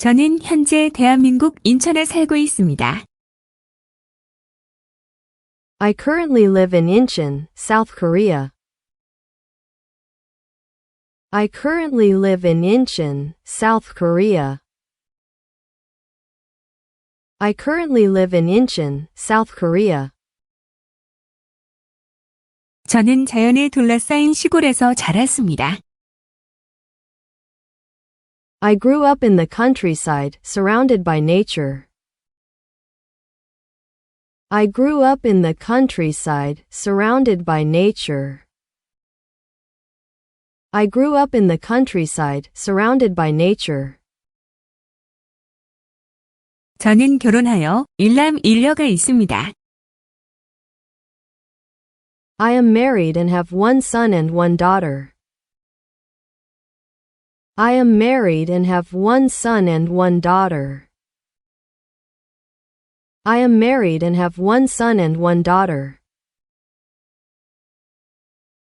저는 현재 대한민국 인천에 살고 있습니다. I currently live in Incheon, South Korea. I currently live in Incheon, South Korea. I currently live in Incheon, South Korea. 저는 자연에 둘러싸인 시골에서 자랐습니다. I grew up in the countryside, surrounded by nature. I grew up in the countryside, surrounded by nature. I grew up in the countryside, surrounded by nature. 저는 결혼하여 일남일녀가 있습니다. I am married and have one son and one daughter. I am married and have one son and one daughter. I am married and have one son and one daughter.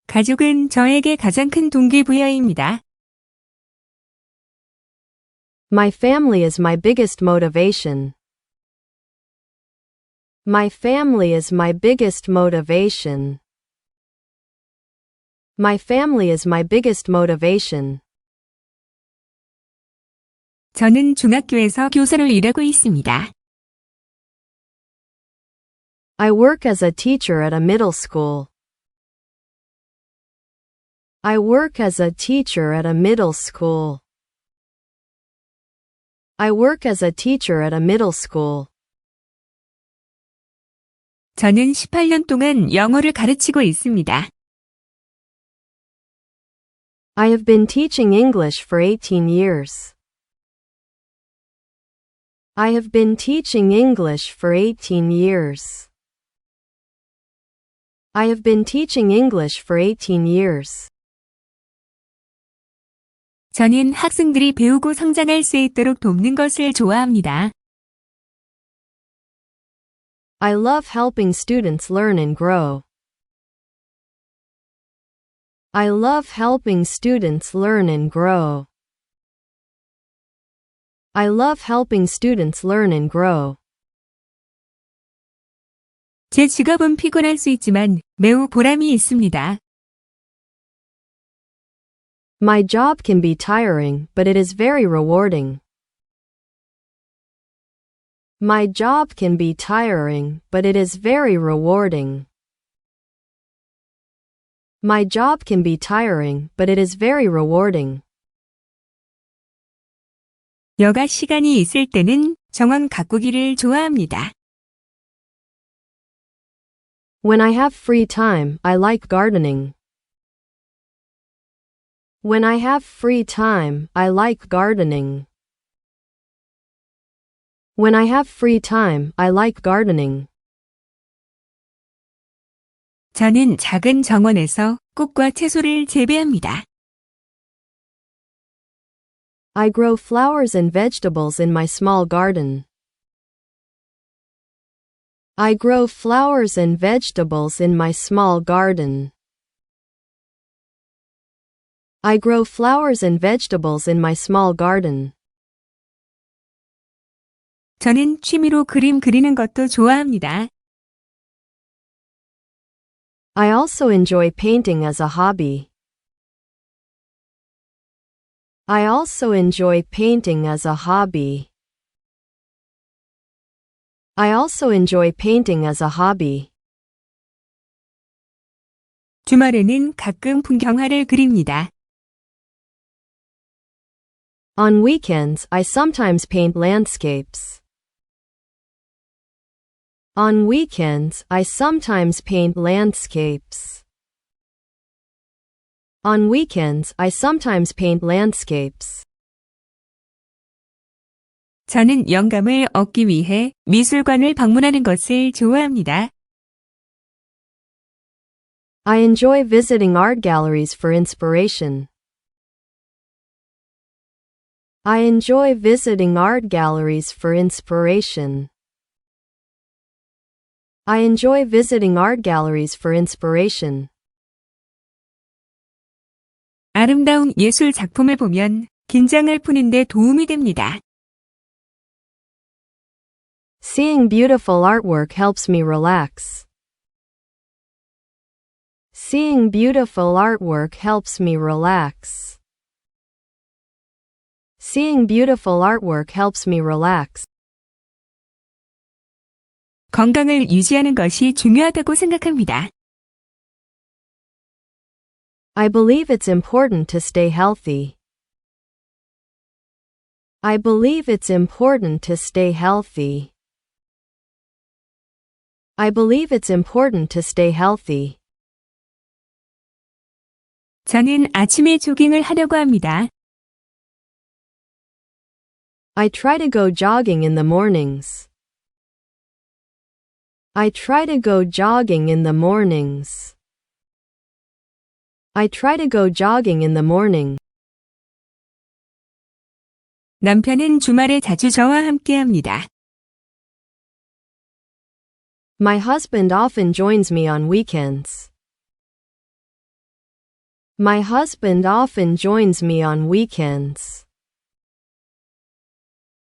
가족은 저에게 가장 큰 동기부여입니다. My family is my biggest motivation. My family is my biggest motivation. My family is my biggest motivation. 저는 중학교에서 교사로 일하고 있습니다. I work as a teacher at a middle school. I work as a teacher at a middle school. I work as a teacher at a middle school. 저는 18년 동안 영어를 가르치고 있습니다. I have been teaching English for 18 years. I have been teaching English for 18 years. I have been teaching English for 18 years. 저는 학생들이 배우고 성장할 수 있도록 돕는 것을 좋아합니다. I love helping students learn and grow. I love helping students learn and grow. I love helping students learn and grow. 제 직업은 피곤할 수 있지만 매우 보람이 있습니다. My job can be tiring, but it is very rewarding. My job can be tiring, but it is very rewarding. My job can be tiring, but it is very rewarding. 여가 시간이 있을 때는 정원 가꾸기를 좋아합니다. When I have free time, I like gardening. When I have free time, I like gardening. When I have free time, I like gardening. 저는 작은 정원에서 꽃과 채소를 재배합니다. I grow flowers and vegetables in my small garden. I grow flowers and vegetables in my small garden. I grow flowers and vegetables in my small garden. 저는 취미로 그림 그리는 것도 좋아합니다. I also enjoy painting as a hobby. I also enjoy painting as a hobby. I also enjoy painting as a hobby. 주말에는 가끔 풍경화를 그립니다. On weekends, I sometimes paint landscapes. On weekends, I sometimes paint landscapes. On weekends, I sometimes paint landscapes. 저는 영감을 얻기 위해 미술관을 방문하는 것을 좋아합니다. I enjoy visiting art galleries for inspiration. I enjoy visiting art galleries for inspiration. I enjoy visiting art galleries for inspiration. 아름다운 예술 작품을 보면 긴장을 푸는 데 도움이 됩니다. Seeing beautiful artwork helps me relax. Seeing beautiful artwork helps me relax. Seeing beautiful artwork helps me relax. 건강을 유지하는 것이 중요하다고 생각합니다. I believe it's important to stay healthy. I believe it's important to stay healthy. I believe it's important to stay healthy. 저는 아침에 조깅을 하려고 합니다. I try to go jogging in the mornings. I try to go jogging in the mornings. I try to go jogging in the morning. 남편은 주말에 자주 저와 함께합니다. My husband often joins me on weekends. My husband often joins me on weekends.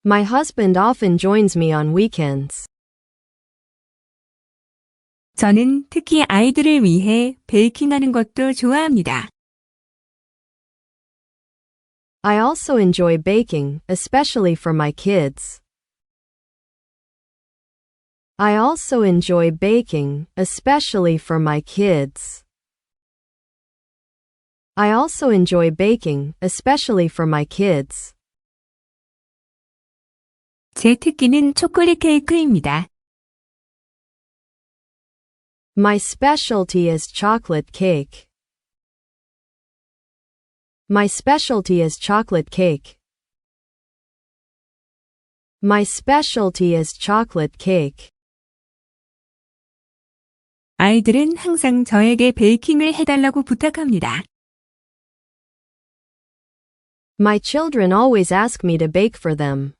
My husband often joins me on weekends. 저는 특히 아이들을 위해 베이킹하는 것도 좋아합니다. I also enjoy baking, especially for my kids. I also enjoy baking, especially for my kids. I also enjoy baking, especially for my kids. 제 특기는 초콜릿 케이크입니다. My specialty is chocolate cake. My specialty is chocolate cake. My specialty is chocolate cake. 아이들은 항상 저에게 베이킹을 해달라고 부탁합니다. My children always ask me to bake for them.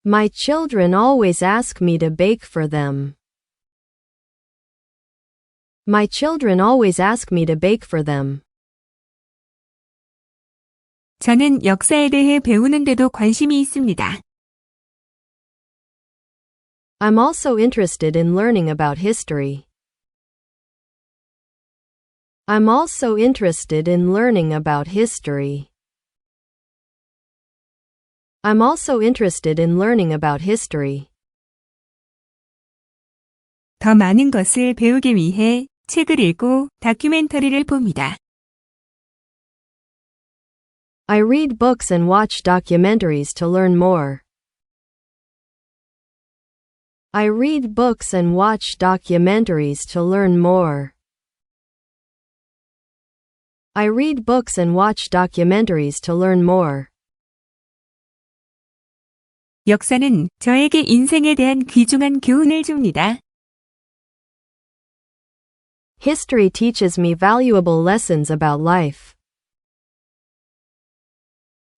My children always ask me to bake for them. My children always ask me to bake for them. 저는 역사에 대해 배우는데도 관심이 있습니다. I'm also interested in learning about history. I'm also interested in learning about history. I'm also interested in learning about history. 더 많은 것을 배우기 위해 책을 읽고 다큐멘터리를 봅니다. I read books and watch documentaries to learn more. I read books and watch documentaries to learn more. I read books and watch documentaries to learn more. 역사는 저에게 인생에 대한 귀중한 교훈을 줍니다. History teaches me valuable lessons about life.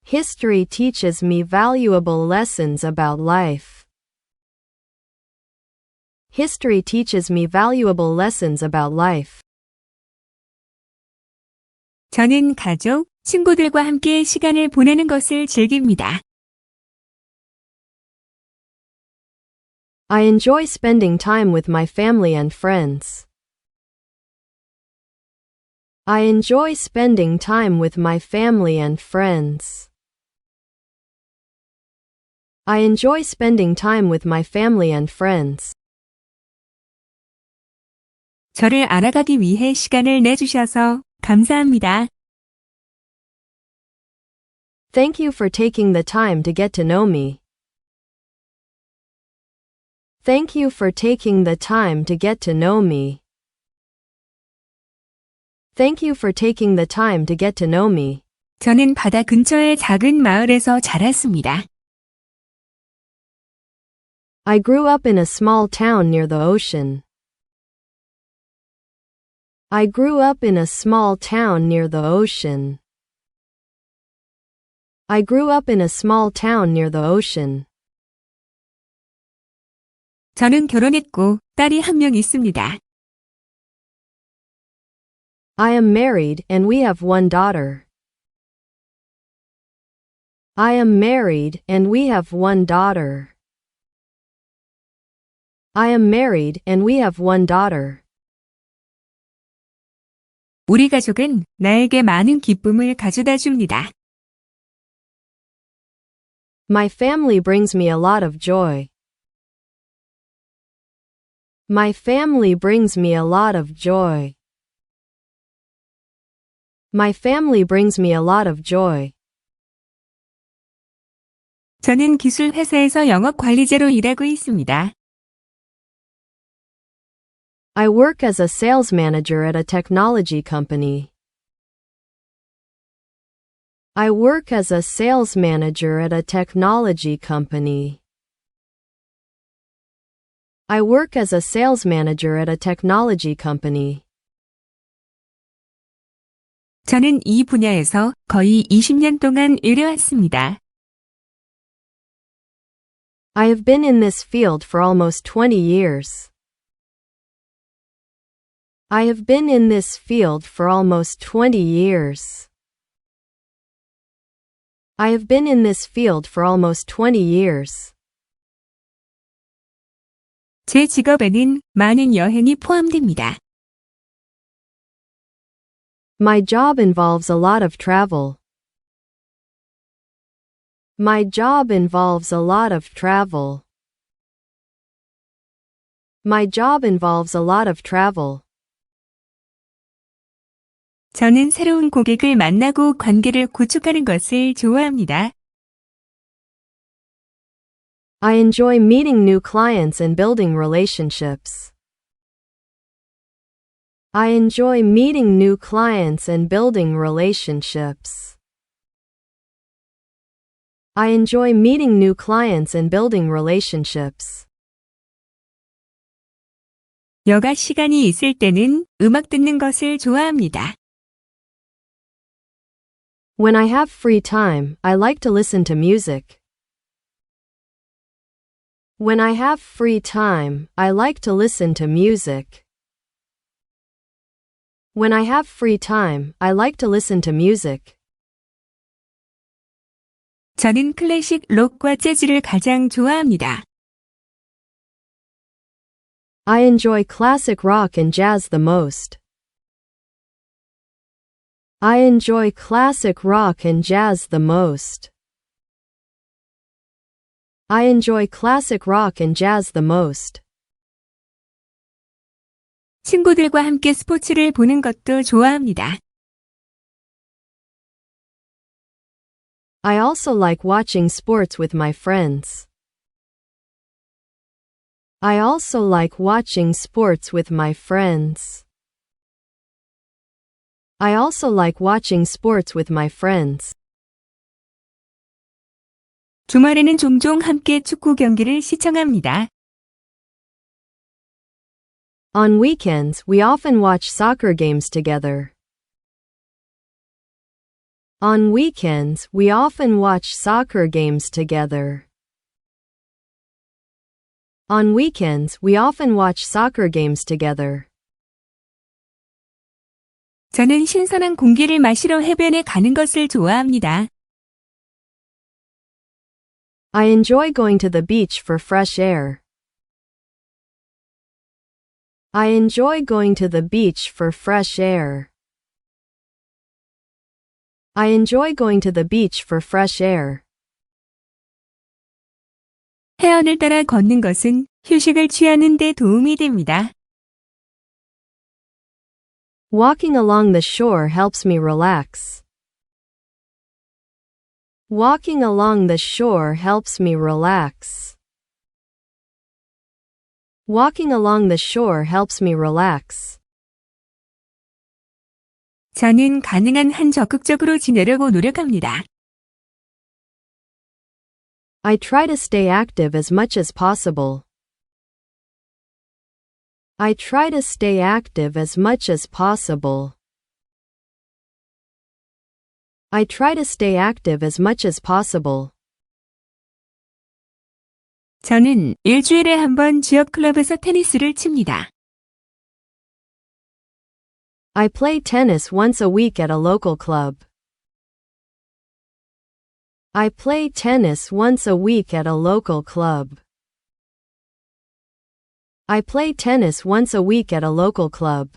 History teaches me valuable lessons about life. History teaches me valuable lessons about life. 저는 가족, 친구들과 함께 시간을 보내는 것을 즐깁니다. I enjoy spending time with my family and friends. I enjoy spending time with my family and friends. I enjoy spending time with my family and friends. 저를 알아가기 위해 시간을 내주셔서 감사합니다. Thank you for taking the time to get to know me. Thank you for taking the time to get to know me. Thank you for taking the time to get to know me. 저는 바다 근처의 작은 마을에서 자랐습니다. I grew up in a small town near the ocean. I grew up in a small town near the ocean. I grew up in a small town near the ocean. 저는 결혼했고 딸이 한 명 있습니다. I am married and we have one daughter. I am married and we have one daughter. I am married and we have one daughter. 우리 가족은 나에게 많은 기쁨을 가져다 줍니다. My family brings me a lot of joy. My family brings me a lot of joy. My family brings me a lot of joy. 저는 기술 회사에서 영업 관리자로 일하고 있습니다. I work as a sales manager at a technology company. I work as a sales manager at a technology company. I work as a sales manager at a technology company. 저는 이 분야에서 거의 20년 동안 일해왔습니다. I have been in this field for almost 20 years. I have been in this field for almost 20 years. I have been in this field for almost 20 years. 제 직업에는 많은 여행이 포함됩니다. My job involves a lot of travel. My job involves a lot of travel. My job involves a lot of travel. 저는 새로운 고객을 만나고 관계를 구축하는 것을 좋아합니다. I enjoy meeting new clients and building relationships. I enjoy meeting new clients and building relationships. I enjoy meeting new clients and building relationships. 여가 시간이 있을 때는 음악 듣는 것을 좋아합니다. When I have free time, I like to listen to music. When I have free time, I like to listen to music. When I have free time, I like to listen to music. 저는 클래식 록과 재즈를 가장 좋아합니다. I enjoy classic rock and jazz the most. I enjoy classic rock and jazz the most. I enjoy classic rock and jazz the most. 친구들과 함께 스포츠를 보는 것도 좋아합니다. I also like watching sports with my friends. I also like watching sports with my friends. I also like watching sports with my friends. 주말에는 종종 함께 축구 경기를 시청합니다. On weekends, we often watch soccer games together. On weekends, we often watch soccer games together. On weekends, we often watch soccer games together. 저는 신선한 공기를 마시러 해변에 가는 것을 좋아합니다. I enjoy going to the beach for fresh air. I enjoy going to the beach for fresh air. I enjoy going to the beach for fresh air. 해안을 따라 걷는 것은 휴식을 취하는 데 도움이 됩니다. Walking along the shore helps me relax. Walking along the shore helps me relax. Walking along the shore helps me relax. 저는 가능한 한 적극적으로 지내려고 노력합니다. I try to stay active as much as possible. I try to stay active as much as possible. I try to stay active as much as possible. 저는 일주일에 한 번 지역 클럽에서 테니스를 칩니다. I play tennis once a week at a local club. I play tennis once a week at a local club. I play tennis once a week at a local club.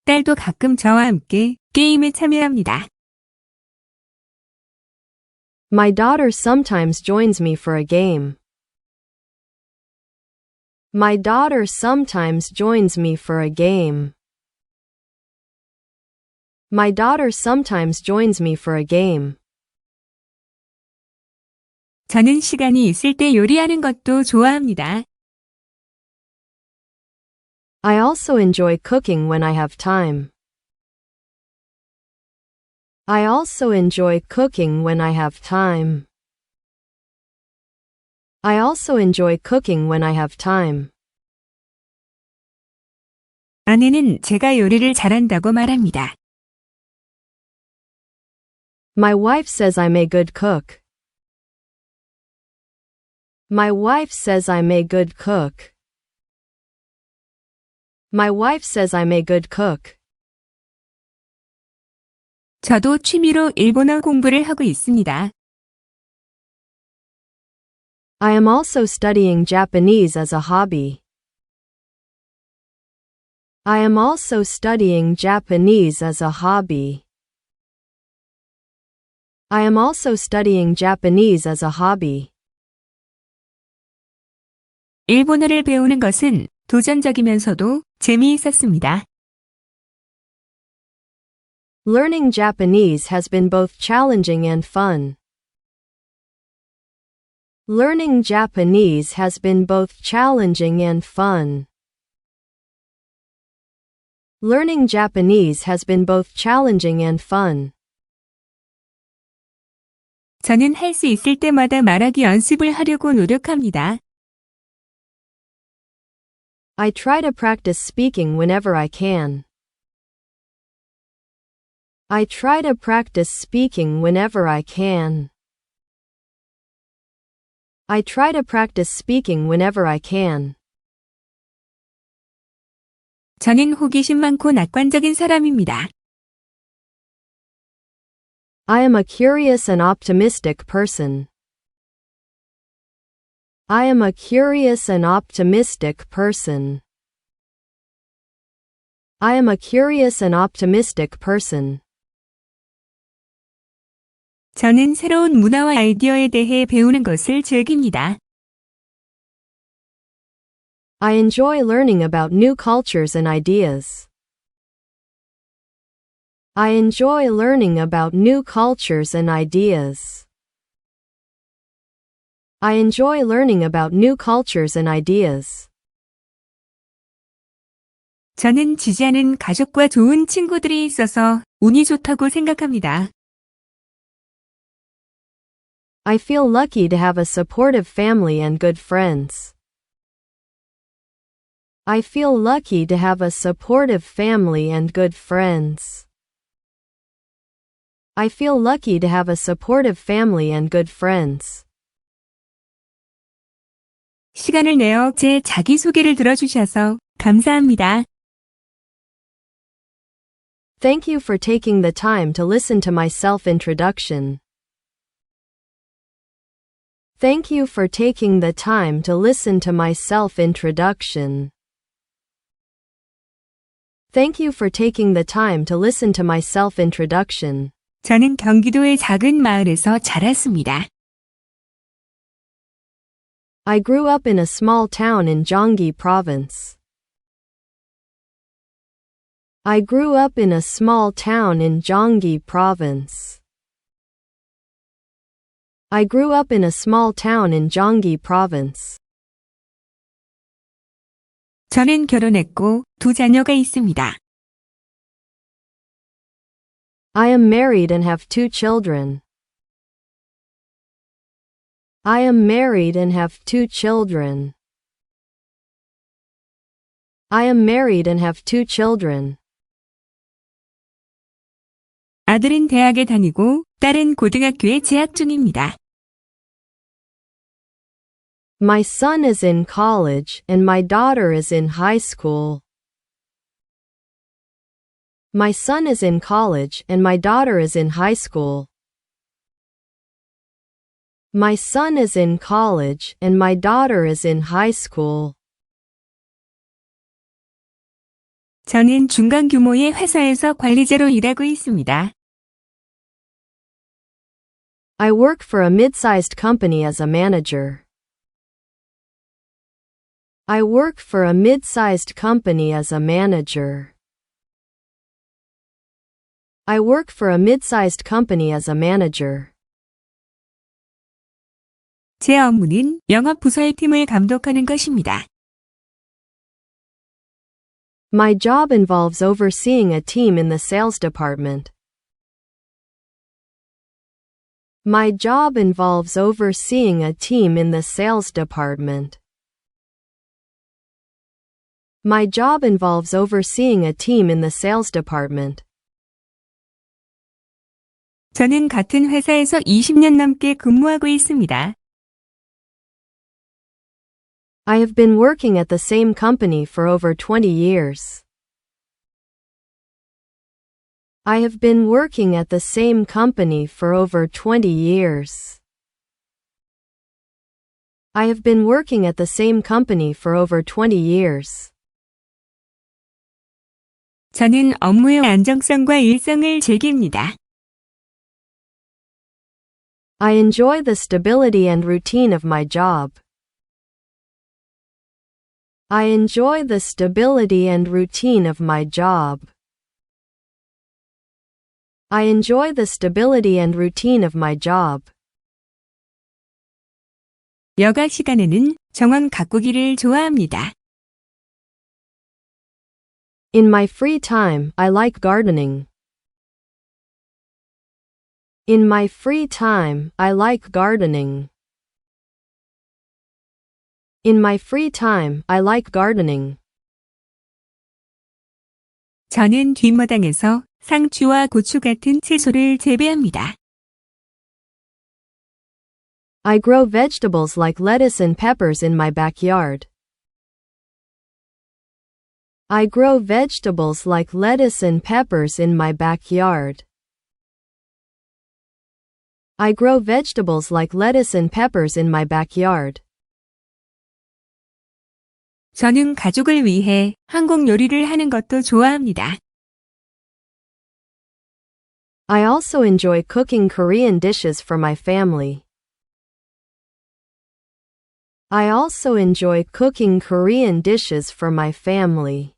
딸도 가끔 저와 함께 게임에 참여합니다. My daughter sometimes joins me for a game. My daughter sometimes joins me for a game. My daughter sometimes joins me for a game. 저는 시간이 있을 때 요리하는 것도 좋아합니다. I also enjoy cooking when I have time. I also enjoy cooking when I have time. I also enjoy cooking when I have time. 아내는 제가 요리를 잘한다고 말합니다. My wife says I'm a good cook. My wife says I'm a good cook. My wife says I'm a good cook. 저도 취미로 일본어 공부를 하고 있습니다. I am also studying Japanese as a hobby. I am also studying Japanese as a hobby. I am also studying Japanese as a hobby. 일본어를 배우는 것은 도전적이면서도 재미있었습니다. Learning Japanese has been both challenging and fun. Learning Japanese has been both challenging and fun. Learning Japanese has been both challenging and fun. 저는 할 수 있을 때마다 말하기 연습을 하려고 노력합니다. I try to practice speaking whenever I can. I try to practice speaking whenever I can. I try to practice speaking whenever I can. 저는 호기심 많고 낙관적인 사람입니다. I am a curious and optimistic person. I am a curious and optimistic person. I am a curious and optimistic person. 저는 새로운 문화와 아이디어에 대해 배우는 것을 즐깁니다. I enjoy learning about new cultures and ideas. I enjoy learning about new cultures and ideas. I enjoy learning about new cultures and ideas. 저는 지지하는 가족과 좋은 친구들이 있어서 운이 좋다고 생각합니다. I feel lucky to have a supportive family and good friends. I feel lucky to have a supportive family and good friends. I feel lucky to have a supportive family and good friends. 시간을 내어 제 자기소개를 들어주셔서 감사합니다. Thank you for taking the time to listen to my self-introduction. Thank you for taking the time to listen to my self-introduction. Thank you for taking the time to listen to my self-introduction. 저는 경기도의 작은 마을에서 자랐습니다. I grew up in a small town in Gyeonggi Province. I grew up in a small town in Gyeonggi Province. I grew up in a small town in Gyeonggi Province. 저는 결혼했고 두 자녀가 있습니다. I am married and have 2 children. I am married and have 2 children. I am married and have 2 children. 아들은 대학에 다니고 딸은 고등학교에 재학 중입니다. My son is in college and my daughter is in high school. My son is in college and my daughter is in high school. My son is in college and my daughter is in high school. 저는 중간 규모의 회사에서 관리자로 일하고 있습니다. I work for a mid-sized company as a manager. I work for a mid-sized company as a manager. I work for a mid-sized company as a manager. 제 업무는 영업 부서의 팀을 감독하는 것입니다. My job involves overseeing a team in the sales department. My job involves overseeing a team in the sales department. My job involves overseeing a team in the sales department. 저는 같은 회사에서 20년 넘게 근무하고 있습니다. I have been working at the same company for over 20 years. I have been working at the same company for over 20 years. I have been working at the same company for over 20 years. 저는 업무의 안정성과 일성을 즐깁니다. I enjoy the stability and routine of my job. I enjoy the stability and routine of my job. I enjoy the stability and routine of my job. 여가 시간에는 정원 가꾸기를 좋아합니다. In my free time, I like gardening. In my free time, I like gardening. In my free time, I like gardening. 저는 뒷마당에서 상추와 고추 같은 채소를 재배합니다. I grow vegetables like lettuce and peppers in my backyard. I grow vegetables like lettuce and peppers in my backyard. I grow vegetables like lettuce and peppers in my backyard. 저는 가족을 위해 한국 요리를 하는 것도 좋아합니다. I also enjoy cooking Korean dishes for my family. I also enjoy cooking Korean dishes for my family.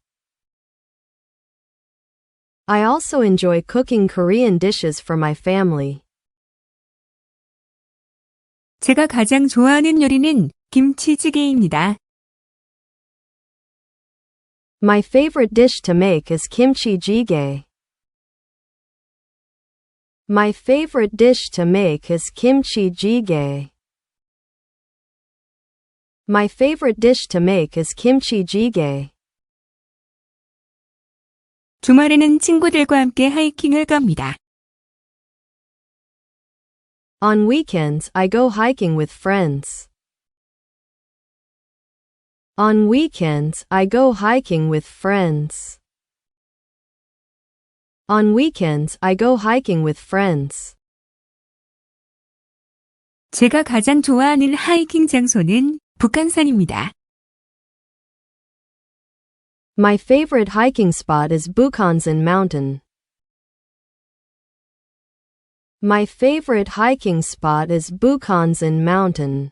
I also enjoy cooking Korean dishes for my family. 제가 가장 좋아하는 요리는 김치찌개입니다. My favorite dish to make is kimchi jjigae. My favorite dish to make is kimchi jjigae. My favorite dish to make is kimchi jjigae. 주말에는 친구들과 함께 하이킹을 갑니다. On weekends, I go hiking with friends. On weekends, I go hiking with friends. On weekends, I go hiking with friends. 제가 가장 좋아하는 하이킹 장소는 북한산입니다. My favorite hiking spot is Bukhansan Mountain. My favorite hiking spot is Bukhansan Mountain.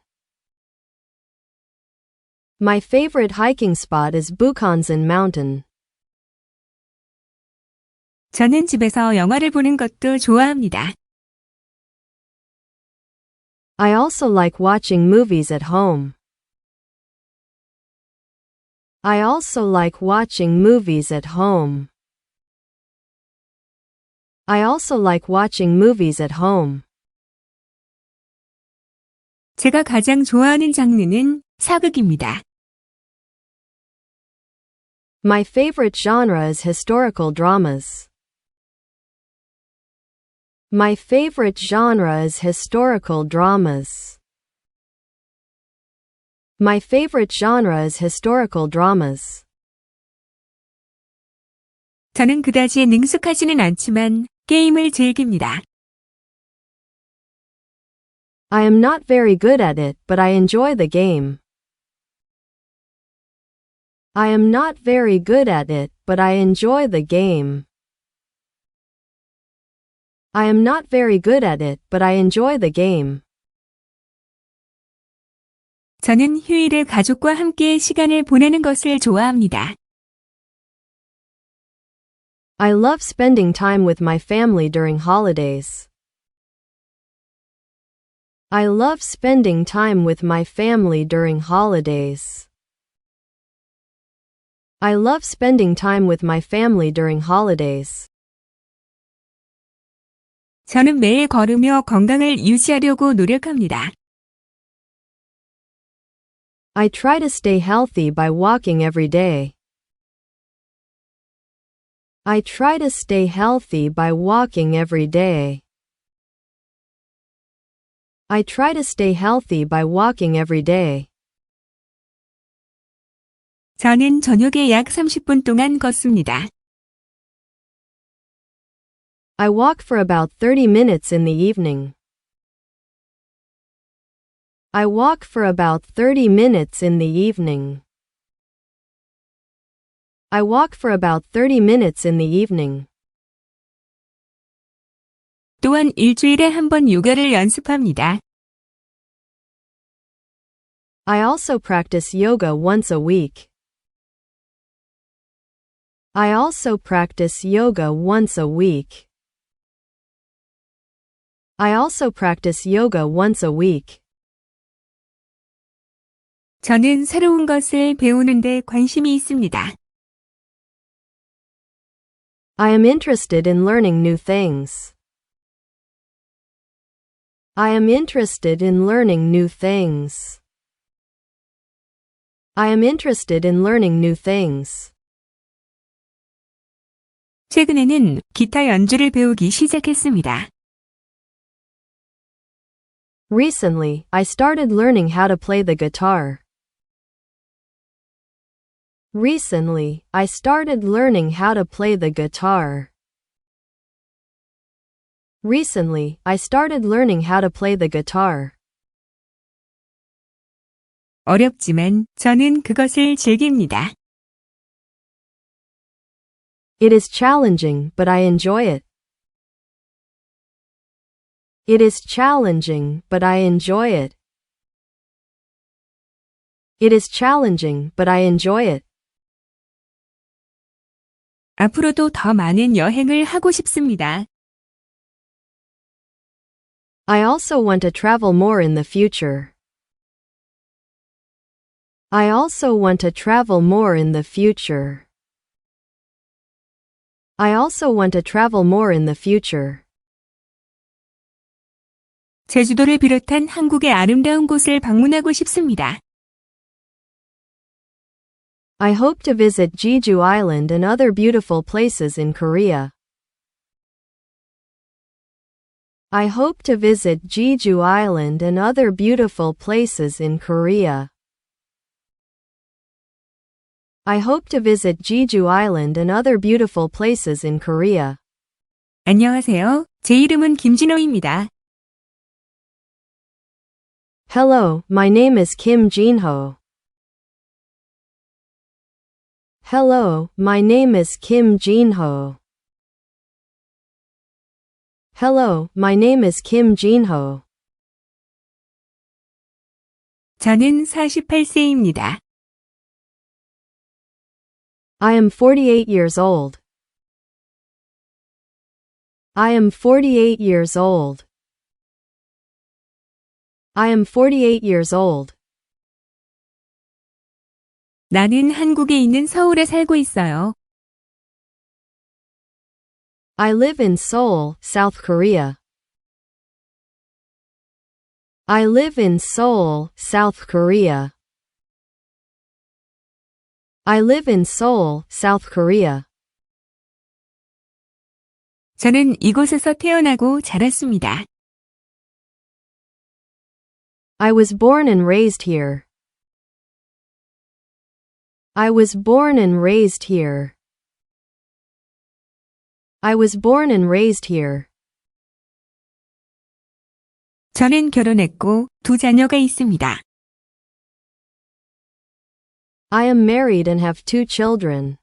My favorite hiking spot is Bukhansan Mountain. 저는 집에서 영화를 보는 것도 좋아합니다. I also like watching movies at home. I also like watching movies at home. I also like watching movies at home. 제가 가장 좋아하는 장르는 사극입니다. My favorite genre is historical dramas. My favorite genre is historical dramas. My favorite genre is historical dramas. 저는 그다지 능숙하지는 않지만 게임을 즐깁니다. I am not very good at it, but I enjoy the game. I am not very good at it, but I enjoy the game. I am not very good at it, but I enjoy the game. 저는 휴일에 가족과 함께 시간을 보내는 것을 좋아합니다. I love spending time with my family during holidays. I love spending time with my family during holidays. I love spending time with my family during holidays. 저는 매일 걸으며 건강을 유지하려고 노력합니다. I try to stay healthy by walking every day. I try to stay healthy by walking every day. I try to stay healthy by walking every day. 저는 저녁에 약 30분 동안 걷습니다. I walk for about 30 minutes in the evening. I walk for about 30 minutes in the evening. I walk for about 30 minutes in the evening. 또한 일주일에 한 번 요가를 연습합니다. I also practice yoga once a week. I also practice yoga once a week. I also practice yoga once a week. 저는 새로운 것을 배우는 데 관심이 있습니다. I am interested in learning new things. I am interested in learning new things. I am interested in learning new things. 최근에는 기타 연주를 배우기 시작했습니다. Recently, I started learning how to play the guitar. Recently, I started learning how to play the guitar. Recently, I started learning how to play the guitar. 어렵지만 저는 그것을 즐깁니다. It is challenging, but I enjoy it. It is challenging, but I enjoy it. It is challenging, but I enjoy it. 앞으로도 더 많은 여행을 하고 싶습니다. I also want to travel more in the future. I also want to travel more in the future. I also want to travel more in the future. 제주도를 비롯한 한국의 아름다운 곳을 방문하고 싶습니다. I hope to visit Jeju Island and other beautiful places in Korea. I hope to visit Jeju Island and other beautiful places in Korea. I hope to visit Jeju Island and other beautiful places in Korea. 안녕하세요. 제 이름은 김진호입니다. Hello, my name is Kim Jinho. Hello, my name is Kim Jinho. Hello, my name is Kim Jinho. 저는 48세입니다. I am 48 years old. I am 48 years old. I am 48 years old. 나는 한국에 있는 서울에 살고 있어요. I live in Seoul, South Korea. I live in Seoul, South Korea. I live in Seoul, South Korea. 저는 이곳에서 태어나고 자랐습니다. I was born and raised here. I was born and raised here. I was born and raised here. 저는 결혼했고 두 자녀가 있습니다. I am married and have two children.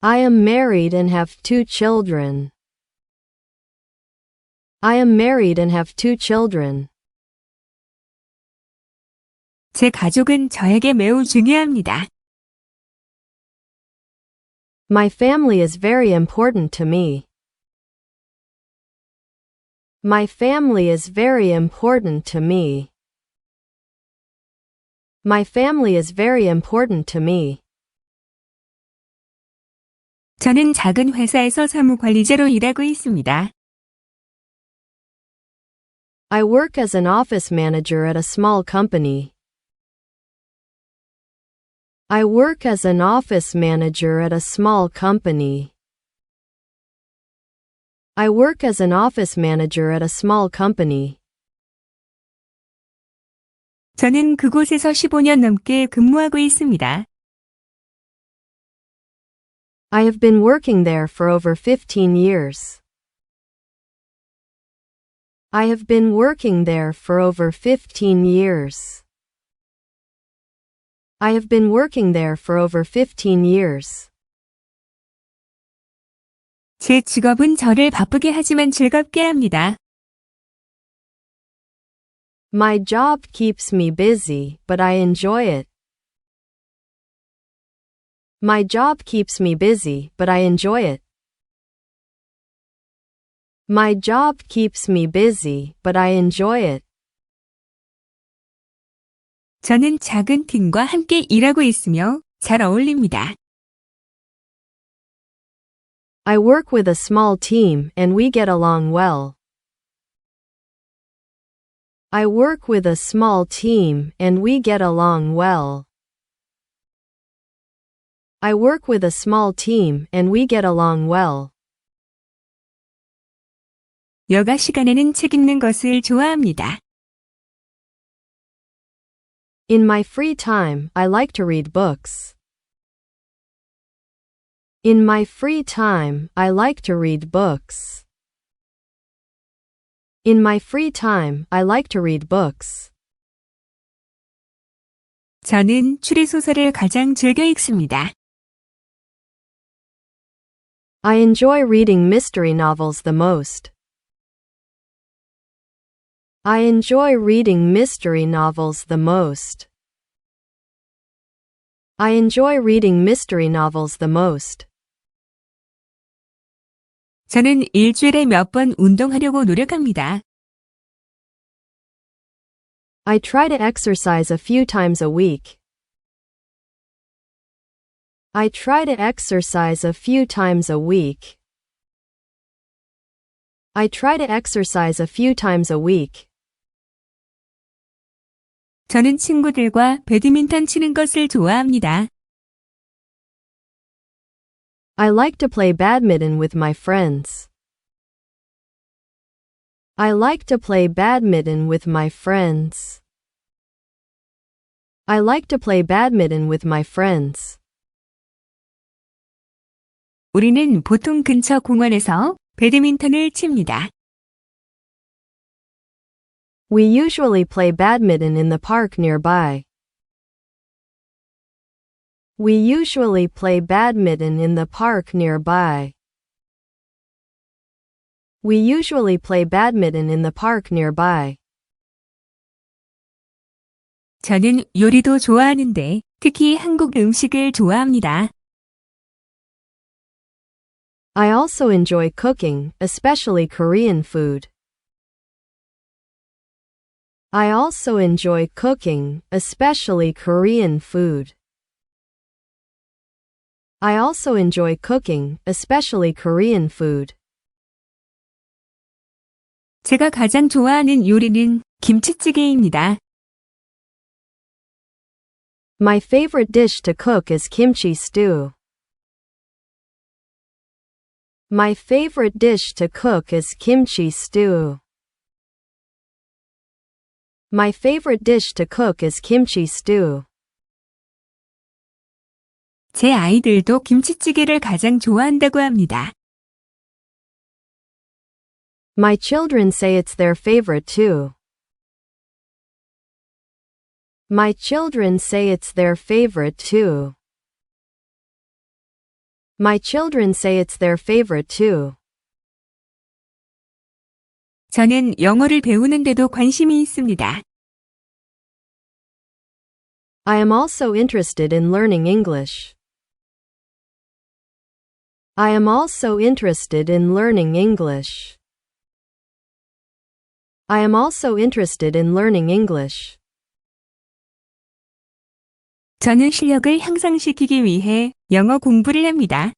I am married and have two children. I am married and have two children. 제 가족은 저에게 매우 중요합니다. My family is very important to me. My family is very important to me. My family is very important to me. 저는 작은 회사에서 사무관리자로 일하고 있습니다. I work as an office manager at a small company. I work as an office manager at a small company. I work as an office manager at a small company. 저는 그곳에서 15년 넘게 근무하고 있습니다. I have been working there for over 15 years. I have been working there for over 15 years. I have been working there for over 15 years. 제 직업은 저를 바쁘게 하지만 즐겁게 합니다. My job keeps me busy, but I enjoy it. My job keeps me busy, but I enjoy it. My job keeps me busy, but I enjoy it. 저는 작은 팀과 함께 일하고 있으며 잘 어울립니다. I work with a small team and we get along well. I work with a small team and we get along well. I work with a small team and we get along well. 여가 시간에는 책 읽는 것을 좋아합니다. In my free time, I like to read books. In my free time, I like to read books. In my free time, I like to read books. 저는 추리소설을 가장 즐겨 읽습니다. I enjoy reading mystery novels the most. I enjoy reading mystery novels the most. I enjoy reading mystery novels the most. 저는 일주일에 몇 번 운동하려고 노력합니다. I try to exercise a few times a week. I try to exercise a few times a week. I try to exercise a few times a week. 저는 친구들과 배드민턴 치는 것을 좋아합니다. I like to play badminton with my friends. I like to play badminton with my friends. I like to play badminton with my friends. 우리는 보통 근처 공원에서 배드민턴을 칩니다. We usually play badminton in the park nearby. We usually play badminton in the park nearby. We usually play badminton in the park nearby. 저는 요리도 좋아하는데 특히 한국 음식을 좋아합니다. I also enjoy cooking, especially Korean food. I also enjoy cooking, especially Korean food. I also enjoy cooking, especially Korean food. 제가 가장 좋아하는 요리는 김치찌개입니다. My favorite dish to cook is kimchi stew. My favorite dish to cook is kimchi stew. My favorite dish to cook is kimchi stew. 제 아이들도 김치찌개를 가장 좋아한다고 합니다. My children say it's their favorite too. My children say it's their favorite too. My children say it's their favorite too. 저는 영어를 배우는데도 관심이 있습니다. I am also interested in learning English. I am also interested in learning English. I am also interested in learning English. 저는 실력을 향상시키기 위해 영어 공부를 합니다.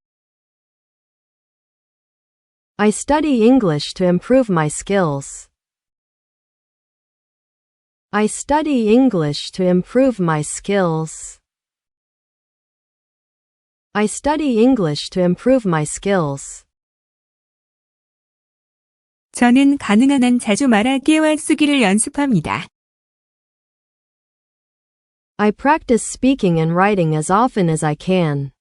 I study English to improve my skills. I study English to improve my skills. I study English to improve my skills. 저는 가능한 한 자주 말하기와 쓰기를 연습합니다. I practice speaking and writing as often as I can.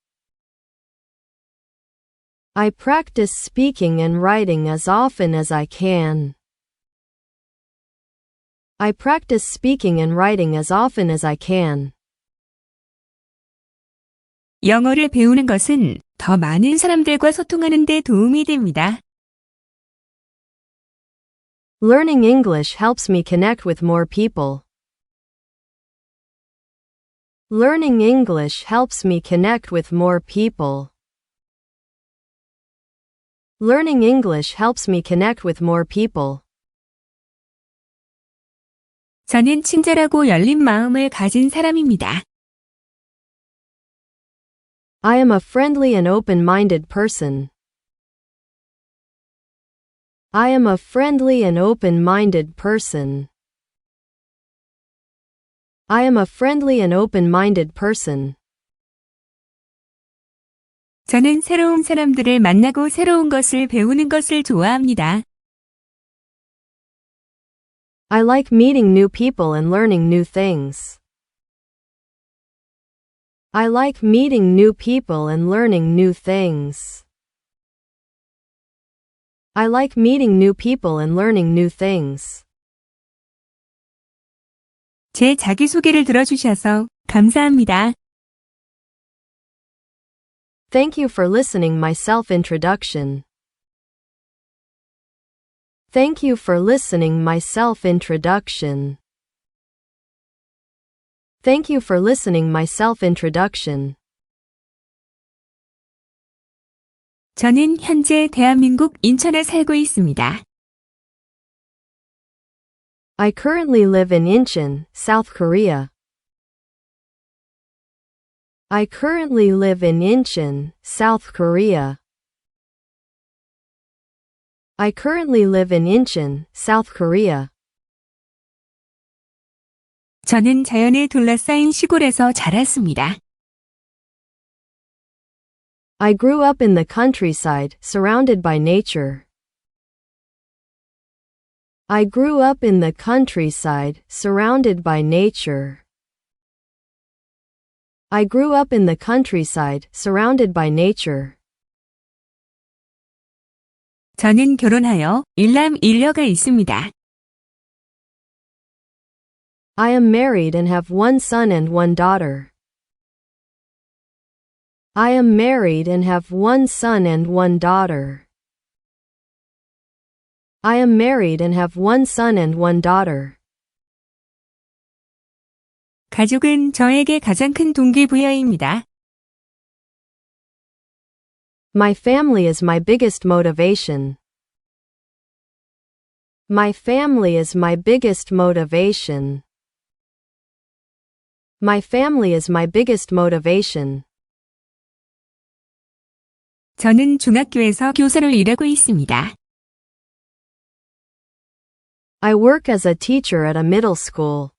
I practice speaking and writing as often as I can. I practice speaking and writing as often as I can. 영어를 배우는 것은 더 많은 사람들과 소통하는 데 도움이 됩니다. Learning English helps me connect with more people. Learning English helps me connect with more people. Learning English helps me connect with more people. 저는 친절하고 열린 마음을 가진 사람입니다. I am a friendly and open-minded person. I am a friendly and open-minded person. I am a friendly and open-minded person. 저는 새로운 사람들을 만나고 새로운 것을 배우는 것을 좋아합니다. I like meeting new people and learning new things. I like meeting new people and learning new things. I like meeting new people and learning new things. 제 자기소개를 들어주셔서 감사합니다. Thank you for listening my self-introduction. Thank you for listening my self-introduction. Thank you for listening my self-introduction. 저는 현재 대한민국 인천에 살고 있습니다. I currently live in Incheon, South Korea. I currently live in Incheon, South Korea. I currently live in Incheon, South Korea. 저는 자연에 둘러싸인 시골에서 자랐습니다. I grew up in the countryside, surrounded by nature. I grew up in the countryside, surrounded by nature. I grew up in the countryside, surrounded by nature. 저는 결혼하여 일남일녀가 있습니다. I am married and have one son and one daughter. I am married and have one son and one daughter. I am married and have one son and one daughter. 가족은 저에게 가장 큰 동기부여입니다. My family is my biggest motivation. My family is my biggest motivation. My family is my biggest motivation. 저는 중학교에서 교사로 일하고 있습니다. I work as a teacher at a middle school.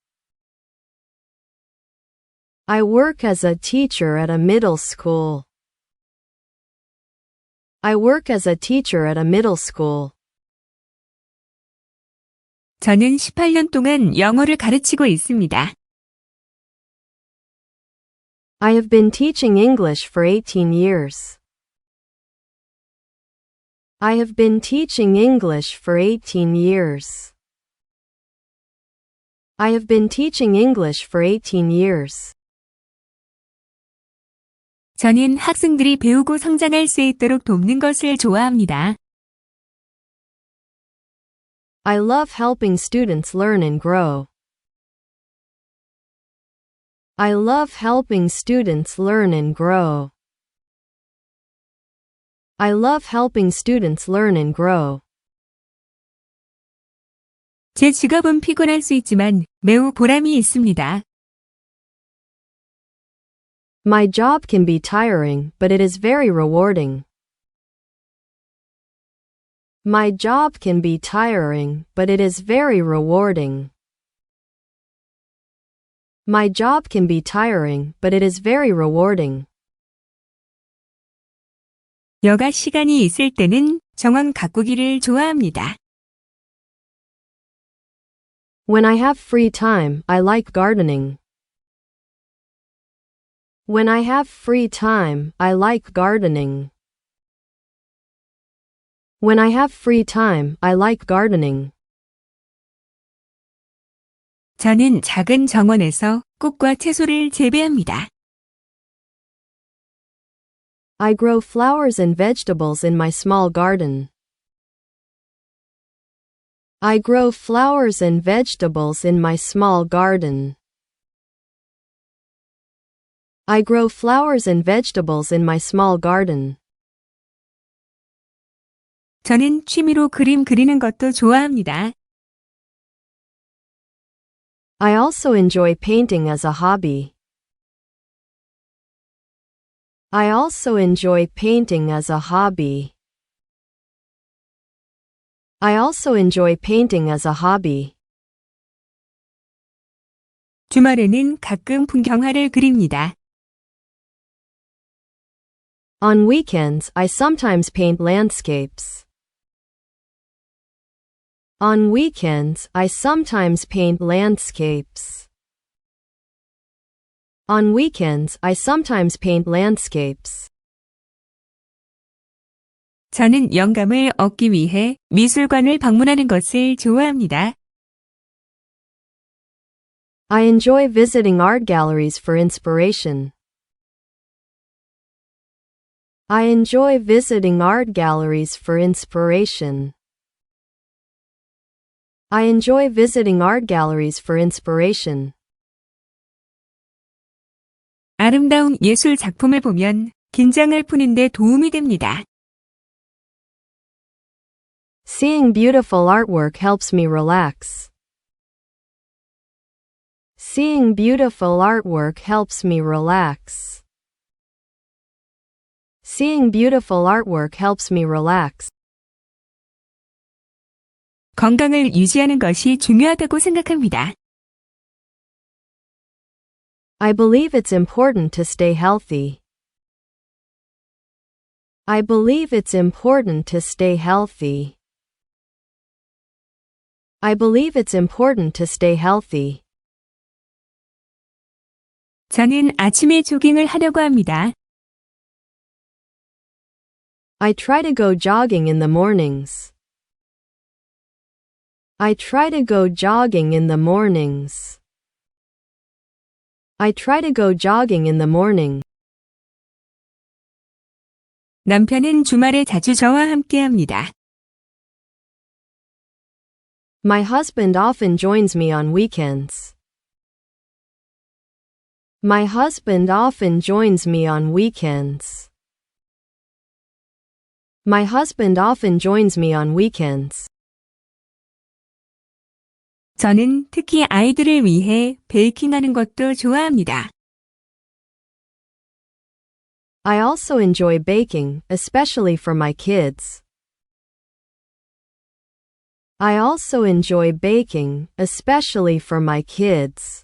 I work as a teacher at a middle school. I work as a teacher at a middle school. 저는 18년 동안 영어를 가르치고 있습니다. I have been teaching English for 18 years. I have been teaching English for 18 years. I have been teaching English for 18 years. 저는 학생들이 배우고 성장할 수 있도록 돕는 것을 좋아합니다. I love helping students learn and grow. I love helping students learn and grow. I love helping students learn and grow. 제 직업은 피곤할 수 있지만 매우 보람이 있습니다. My job can be tiring, but it is very rewarding. My job can be tiring, but it is very rewarding. My job can be tiring, but it is very rewarding. 여가 시간이 있을 때는 정원 가꾸기를 좋아합니다. When I have free time, I like gardening. When I have free time, I like gardening. When I have free time, I like gardening. 저는 작은 정원에서 꽃과 채소를 재배합니다. I grow flowers and vegetables in my small garden. I grow flowers and vegetables in my small garden. I grow flowers and vegetables in my small garden. 저는 취미로 그림 그리는 것도 좋아합니다. I also enjoy painting as a hobby. I also enjoy painting as a hobby. I also enjoy painting as a hobby. 주말에는 가끔 풍경화를 그립니다. On weekends, I sometimes paint landscapes. On weekends, I sometimes paint landscapes. On weekends, I sometimes paint landscapes. 저는 영감을 얻기 위해 미술관을 방문하는 것을 좋아합니다. I enjoy visiting art galleries for inspiration. I enjoy visiting art galleries for inspiration. I enjoy visiting art galleries for inspiration. 아름다운 예술 작품을 보면 긴장을 푸는 데 도움이 됩니다. Seeing beautiful artwork helps me relax. Seeing beautiful artwork helps me relax. Seeing beautiful artwork helps me relax. 건강을 유지하는 것이 중요하다고 생각합니다. I believe it's important to stay healthy. I believe it's important to stay healthy. I believe it's important to stay healthy. 저는 아침에 조깅을 하려고 합니다. I try to go jogging in the mornings. I try to go jogging in the mornings. I try to go jogging in the morning. 남편은 주말에 자주 저와 함께합니다. My husband often joins me on weekends. My husband often joins me on weekends. My husband often joins me on weekends. 저는 특히 아이들을 위해 베이킹하는 것도 좋아합니다. I also enjoy baking, especially for my kids. I also enjoy baking, especially for my kids.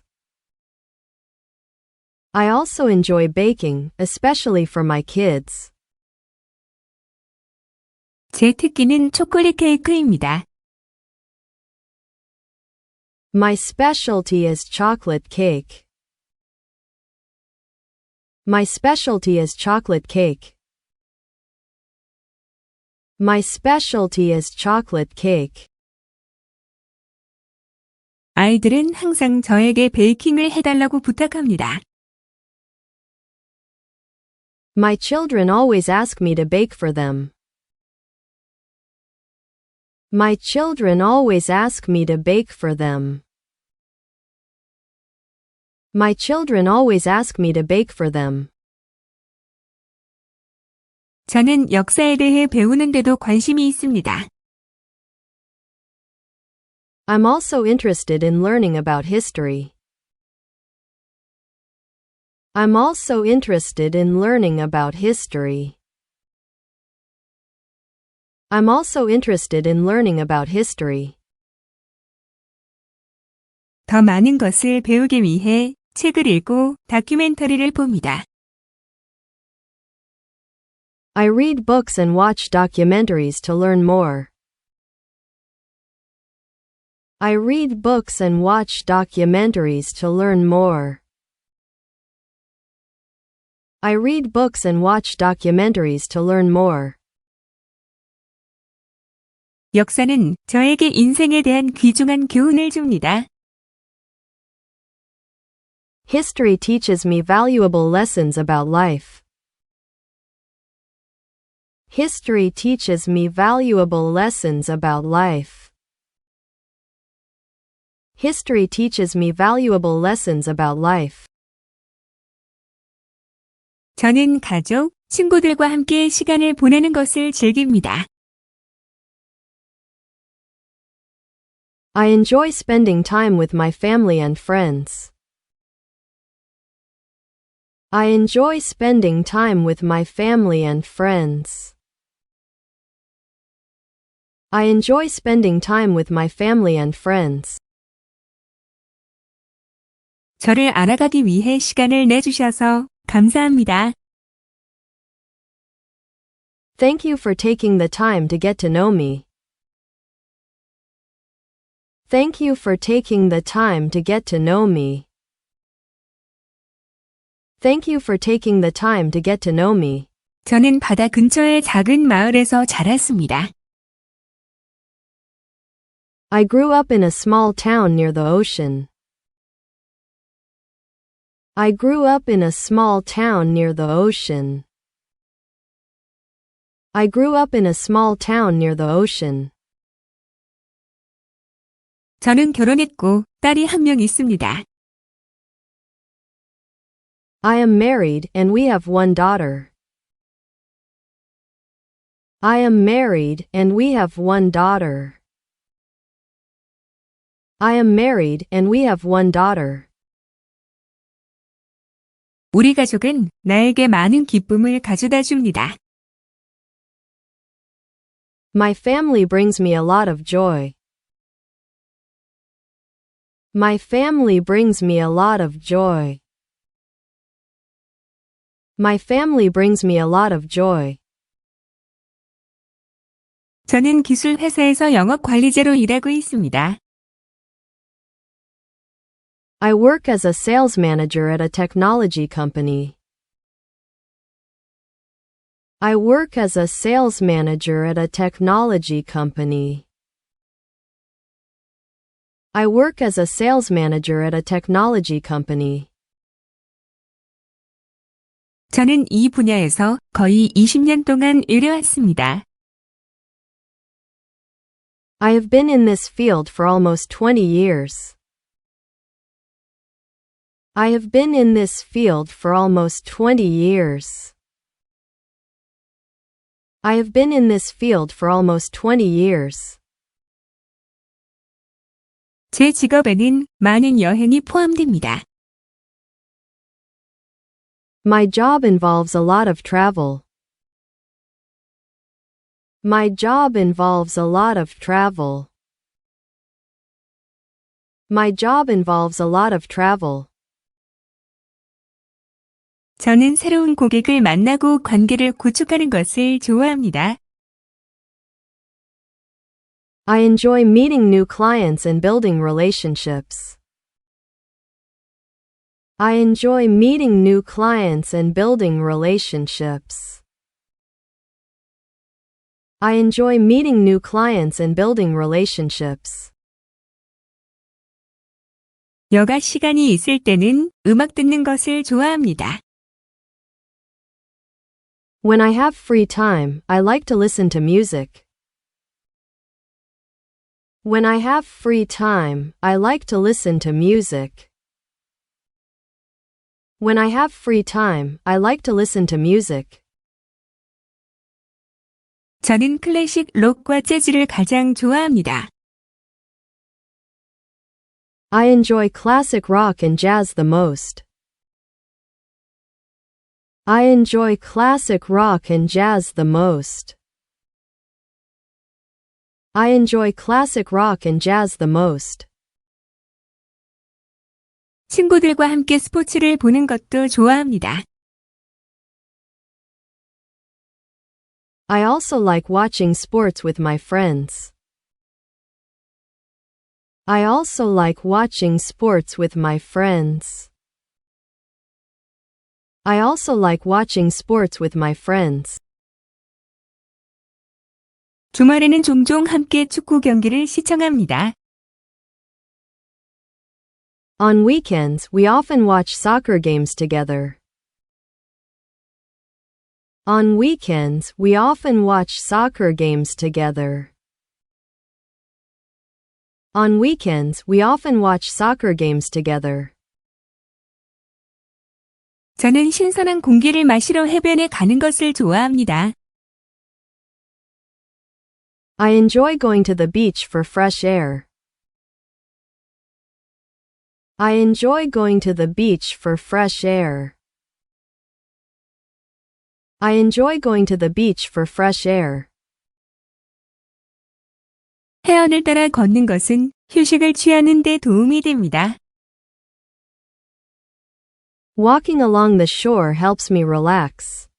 I also enjoy baking, especially for my kids. 제 특기는 초콜릿 케이크입니다. My specialty is chocolate cake. My specialty is chocolate cake. My specialty is chocolate cake. 아이들은 항상 저에게 베이킹을 해달라고 부탁합니다. My children always ask me to bake for them. My children always ask me to bake for them. My children always ask me to bake for them. 저는 역사에 대해 배우는데도 관심이 있습니다. I'm also interested in learning about history. I'm also interested in learning about history. I'm also interested in learning about history. 더 많은 것을 배우기 위해 책을 읽고 다큐멘터리를 봅니다. I read books and watch documentaries to learn more. I read books and watch documentaries to learn more. I read books and watch documentaries to learn more. 역사는 저에게 인생에 대한 귀중한 교훈을 줍니다. History teaches me valuable lessons about life. History teaches me valuable lessons about life. History teaches me valuable lessons about life. 저는 가족, 친구들과 함께 시간을 보내는 것을 즐깁니다. I enjoy spending time with my family and friends. I enjoy spending time with my family and friends. I enjoy spending time with my family and friends. 저를 알아가기 위해 시간을 내주셔서 감사합니다. Thank you for taking the time to get to know me. Thank you for taking the time to get to know me. Thank you for taking the time to get to know me. 저는 바다 근처의 작은 마을에서 자랐습니다. I grew up in a small town near the ocean. I grew up in a small town near the ocean. I grew up in a small town near the ocean. 저는 결혼했고 딸이 한 명 있습니다. I am married and we have one daughter. I am married and we have one daughter. I am married and we have one daughter. 우리 가족은 나에게 많은 기쁨을 가져다 줍니다. My family brings me a lot of joy. My family brings me a lot of joy. My family brings me a lot of joy. 저는 기술 회사에서 영업 관리자로 일하고 있습니다. I work as a sales manager at a technology company. I work as a sales manager at a technology company. I work as a sales manager at a technology company. 저는 이 분야에서 거의 20년 동안 일해왔습니다. I have been in this field for almost 20 years. I have been in this field for almost 20 years. I have been in this field for almost 20 years. 제 직업에는 많은 여행이 포함됩니다. My job involves a lot of travel. My job involves a lot of travel. My job involves a lot of travel. 저는 새로운 고객을 만나고 관계를 구축하는 것을 좋아합니다. I enjoy meeting new clients and building relationships. I enjoy meeting new clients and building relationships. I enjoy meeting new clients and building relationships. 여가 시간이 있을 때는 음악 듣는 것을 좋아합니다. When I have free time, I like to listen to music. When I have free time, I like to listen to music. When I have free time, I like to listen to music. 저는 클래식 록과 재즈를 가장 좋아합니다. I enjoy classic rock and jazz the most. I enjoy classic rock and jazz the most. I enjoy classic rock and jazz the most. 친구들과 함께 스포츠를 보는 것도 좋아합니다. I also like watching sports with my friends. I also like watching sports with my friends. I also like watching sports with my friends. 주말에는 종종 함께 축구 경기를 시청합니다. On weekends, we often watch soccer games together. On weekends, we often watch soccer games together. On weekends, we often watch soccer games together. 저는 신선한 공기를 마시러 해변에 가는 것을 좋아합니다. I enjoy going to the beach for fresh air. I enjoy going to the beach for fresh air. I enjoy going to the beach for fresh air. 해안을 따라 걷는 것은 휴식을 취하는 데 도움이 됩니다. Walking along the shore helps me relax.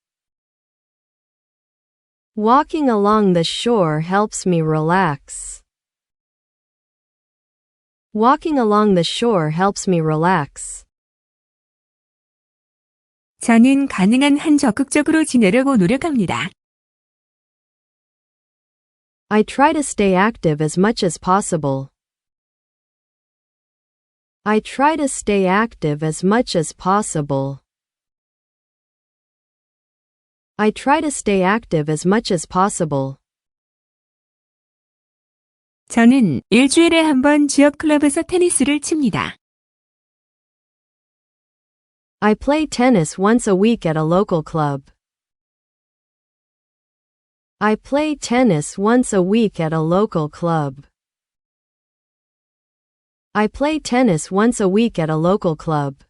Walking along the shore helps me relax. Walking along the shore helps me relax. 저는 가능한 한 적극적으로 지내려고 노력합니다. I try to stay active as much as possible. I try to stay active as much as possible. I try to stay active as much as possible. 저는 일주일에 한 번 지역 클럽에서 테니스를 칩니다. I play tennis once a week at a local club. I play tennis once a week at a local club. I play tennis once a week at a local club.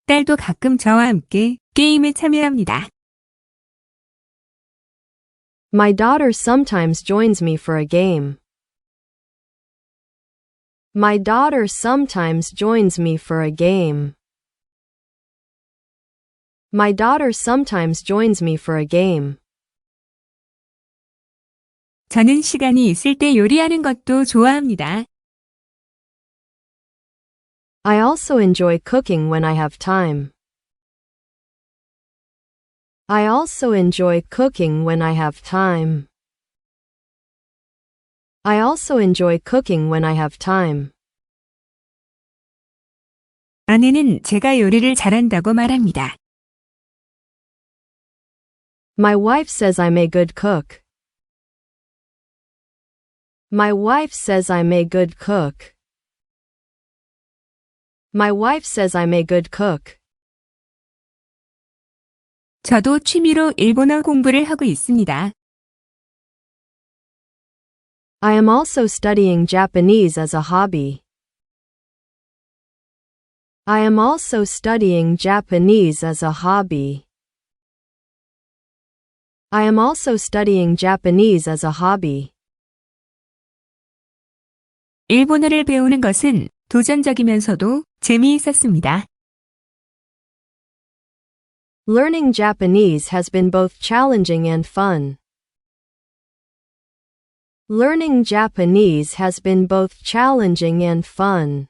딸도 가끔 저와 함께 게임에 참여합니다. My daughter sometimes joins me for a game. My daughter sometimes joins me for a game. My daughter sometimes joins me for a game. 저는 시간이 있을 때 요리하는 것도 좋아합니다. I also enjoy cooking when I have time. I also enjoy cooking when I have time. I also enjoy cooking when I have time. 아내는 제가 요리를 잘한다고 말합니다. My wife says I'm a good cook. My wife says I'm a good cook. My wife says I'm a good cook. 저도 취미로 일본어 공부를 하고 있습니다. I am also studying Japanese as a hobby. I am also studying Japanese as a hobby. I am also studying Japanese as a hobby. 일본어를 배우는 것은 도전적이면서도 재미있었습니다. Learning Japanese has been both challenging and fun. Learning Japanese has been both challenging and fun.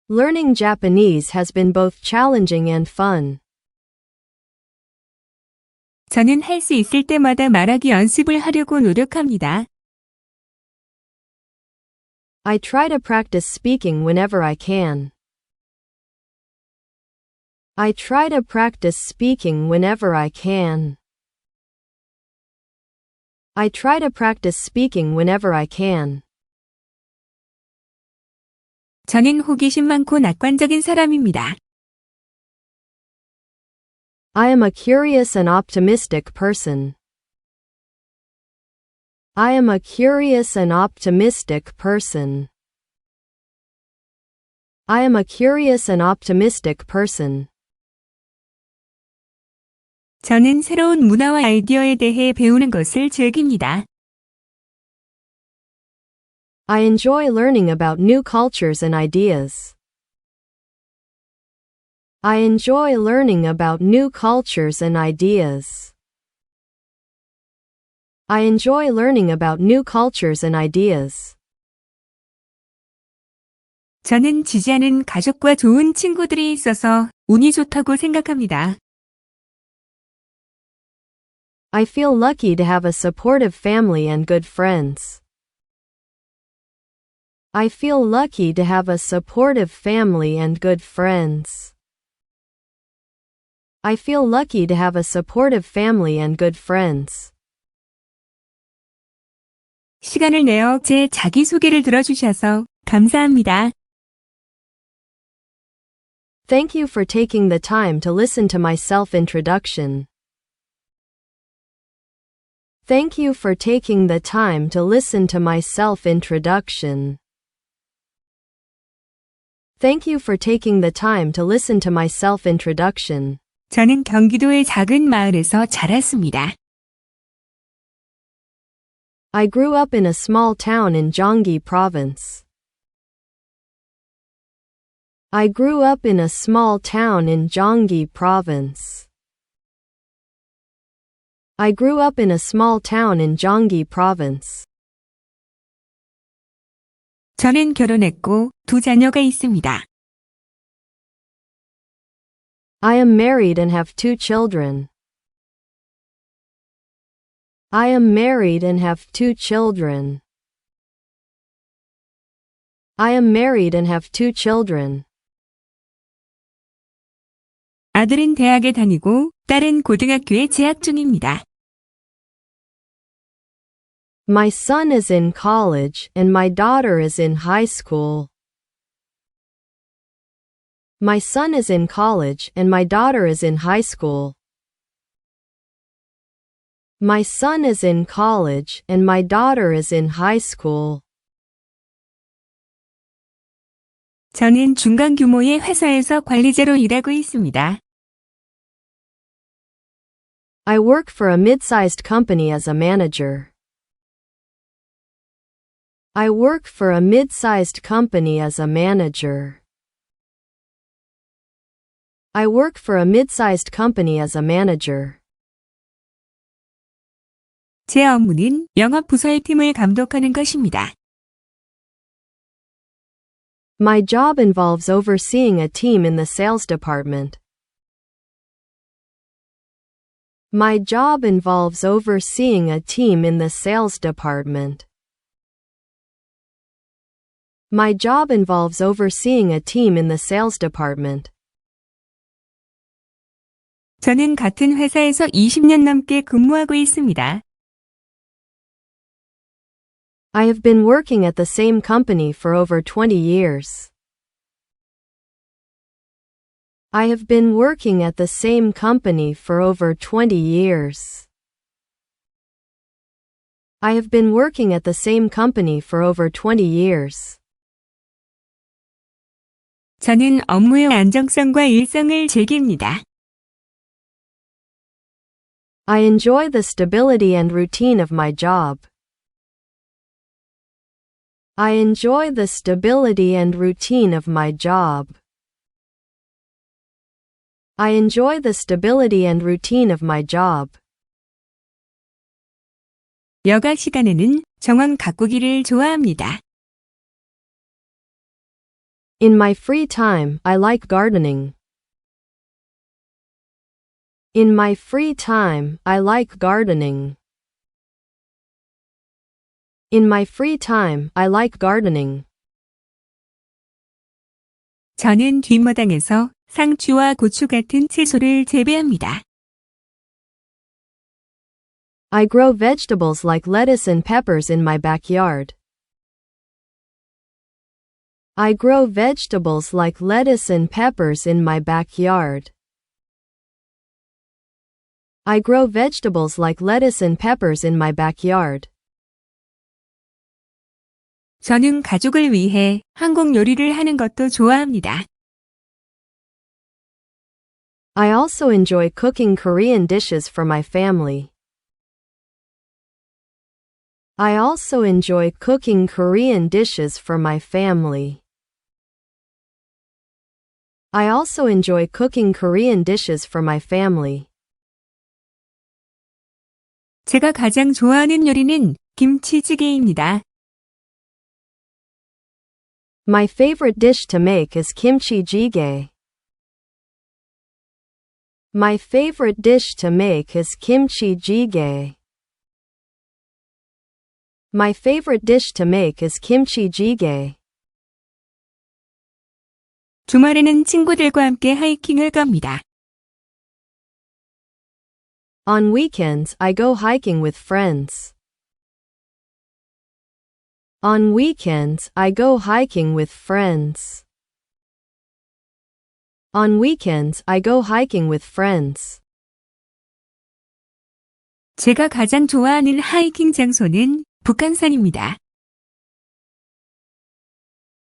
Learning Japanese has been both challenging and fun. 저는 할 수 있을 때마다 말하기 연습을 하려고 노력합니다. I try to practice speaking whenever I can. I try to practice speaking whenever I can. I try to practice speaking whenever I can. 저는 호기심 많고 낙관적인 사람입니다. I am a curious and optimistic person. I am a curious and optimistic person. I am a curious and optimistic person. 저는 새로운 문화와 아이디어에 대해 배우는 것을 즐깁니다. I enjoy learning about new cultures and ideas. I enjoy learning about new cultures and ideas. I enjoy learning about new cultures and ideas. 저는 지지하는 가족과 좋은 친구들이 있어서 운이 좋다고 생각합니다. I feel lucky to have a supportive family and good friends. I feel lucky to have a supportive family and good friends. I feel lucky to have a supportive family and good friends. 시간을 내어 제 자기소개를 들어주셔서 감사합니다. Thank you for taking the time to listen to my self-introduction. Thank you for taking the time to listen to my self-introduction. Thank you for taking the time to listen to my self-introduction. 저는 경기도의 작은 마을에서 자랐습니다. I grew up in a small town in Gyeonggi Province. I grew up in a small town in Gyeonggi Province. I grew up in a small town in Gyeonggi Province. 저는 결혼했고 두 자녀가 있습니다. I am married and have 2 children. I am married and have 2 children. I am married and have 2 children. 아들은 대학에 다니고 딸은 고등학교에 재학 중입니다. My son is in college and my daughter is in high school. My son is in college and my daughter is in high school. My son is in college and my daughter is in high school. 저는 중간 규모의 회사에서 관리자로 일하고 있습니다. I work for a mid-sized company as a manager. I work for a mid-sized company as a manager. I work for a mid-sized company as a manager. 제 업무는 영업 부서의 팀을 감독하는 것입니다. My job involves overseeing a team in the sales department. My job involves overseeing a team in the sales department. My job involves overseeing a team in the sales department. 저는 같은 회사에서 20년 넘게 근무하고 있습니다. I have been working at the same company for over 20 years. I have been working at the same company for over 20 years. I have been working at the same company for over 20 years. 저는 업무의 안정성과 일성을 즐깁니다. I enjoy the stability and routine of my job. I enjoy the stability and routine of my job. I enjoy the stability and routine of my job. 여가 시간에는 정원 가꾸기를 좋아합니다. In my free time, I like gardening. In my free time, I like gardening. In my free time, I like gardening. 저는 뒷마당에서 상추와 고추 같은 채소를 재배합니다. I grow vegetables like lettuce and peppers in my backyard. I grow vegetables like lettuce and peppers in my backyard. I grow vegetables like lettuce and peppers in my backyard. 저는 가족을 위해 한국 요리를 하는 것도 좋아합니다. I also enjoy cooking Korean dishes for my family. I also enjoy cooking Korean dishes for my family. I also enjoy cooking Korean dishes for my family. 제가 가장 좋아하는 요리는 김치찌개입니다. My favorite dish to make is kimchi jjigae. My favorite dish to make is kimchi jjigae. My favorite dish to make is kimchi jjigae. 주말에는 친구들과 함께 하이킹을 갑니다. On weekends, I go hiking with friends. On weekends, I go hiking with friends. On weekends, I go hiking with friends. 제가 가장 좋아하는 하이킹 장소는 북한산입니다.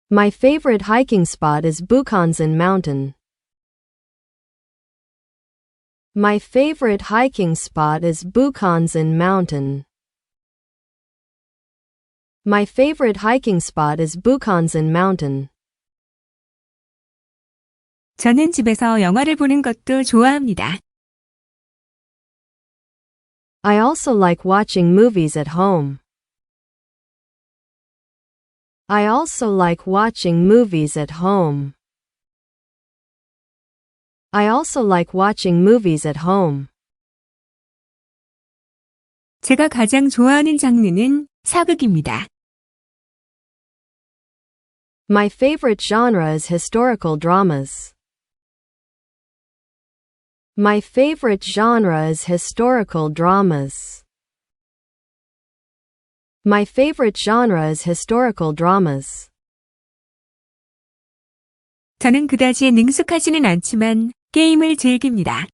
My favorite hiking spot is Bukhansan Mountain. My favorite hiking spot is Bukhansan Mountain. My favorite hiking spot is Bukhansan Mountain. 저는 집에서 영화를 보는 것도 좋아합니다. I also like watching movies at home. I also like watching movies at home. I also like watching movies at home. 제가 가장 좋아하는 장르는 사극입니다. My favorite genre is historical dramas. My favorite genre is historical dramas. My favorite genre is historical dramas. 저는 그다지 능숙하지는 않지만 게임을 즐깁니다.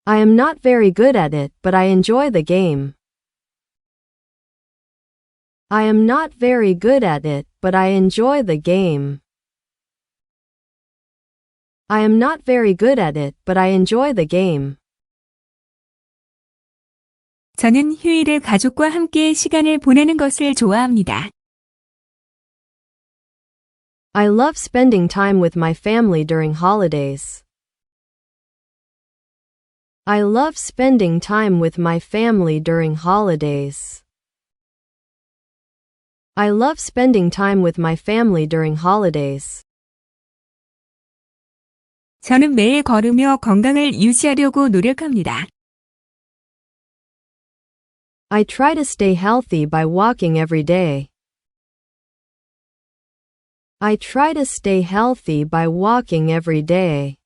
I am not very good at it, but I enjoy the game. I am not very good at it, but I enjoy the game. I am not very good at it, but I enjoy the game. 저는 휴일에 가족과 함께 시간을 보내는 것을 좋아합니다. I love spending time with my family during holidays. I love spending time with my family during holidays. I love spending time with my family during holidays. 저는 매일 걸으며 건강을 유지하려고 노력합니다. I try to stay healthy by walking every day. I try to stay healthy by walking every day.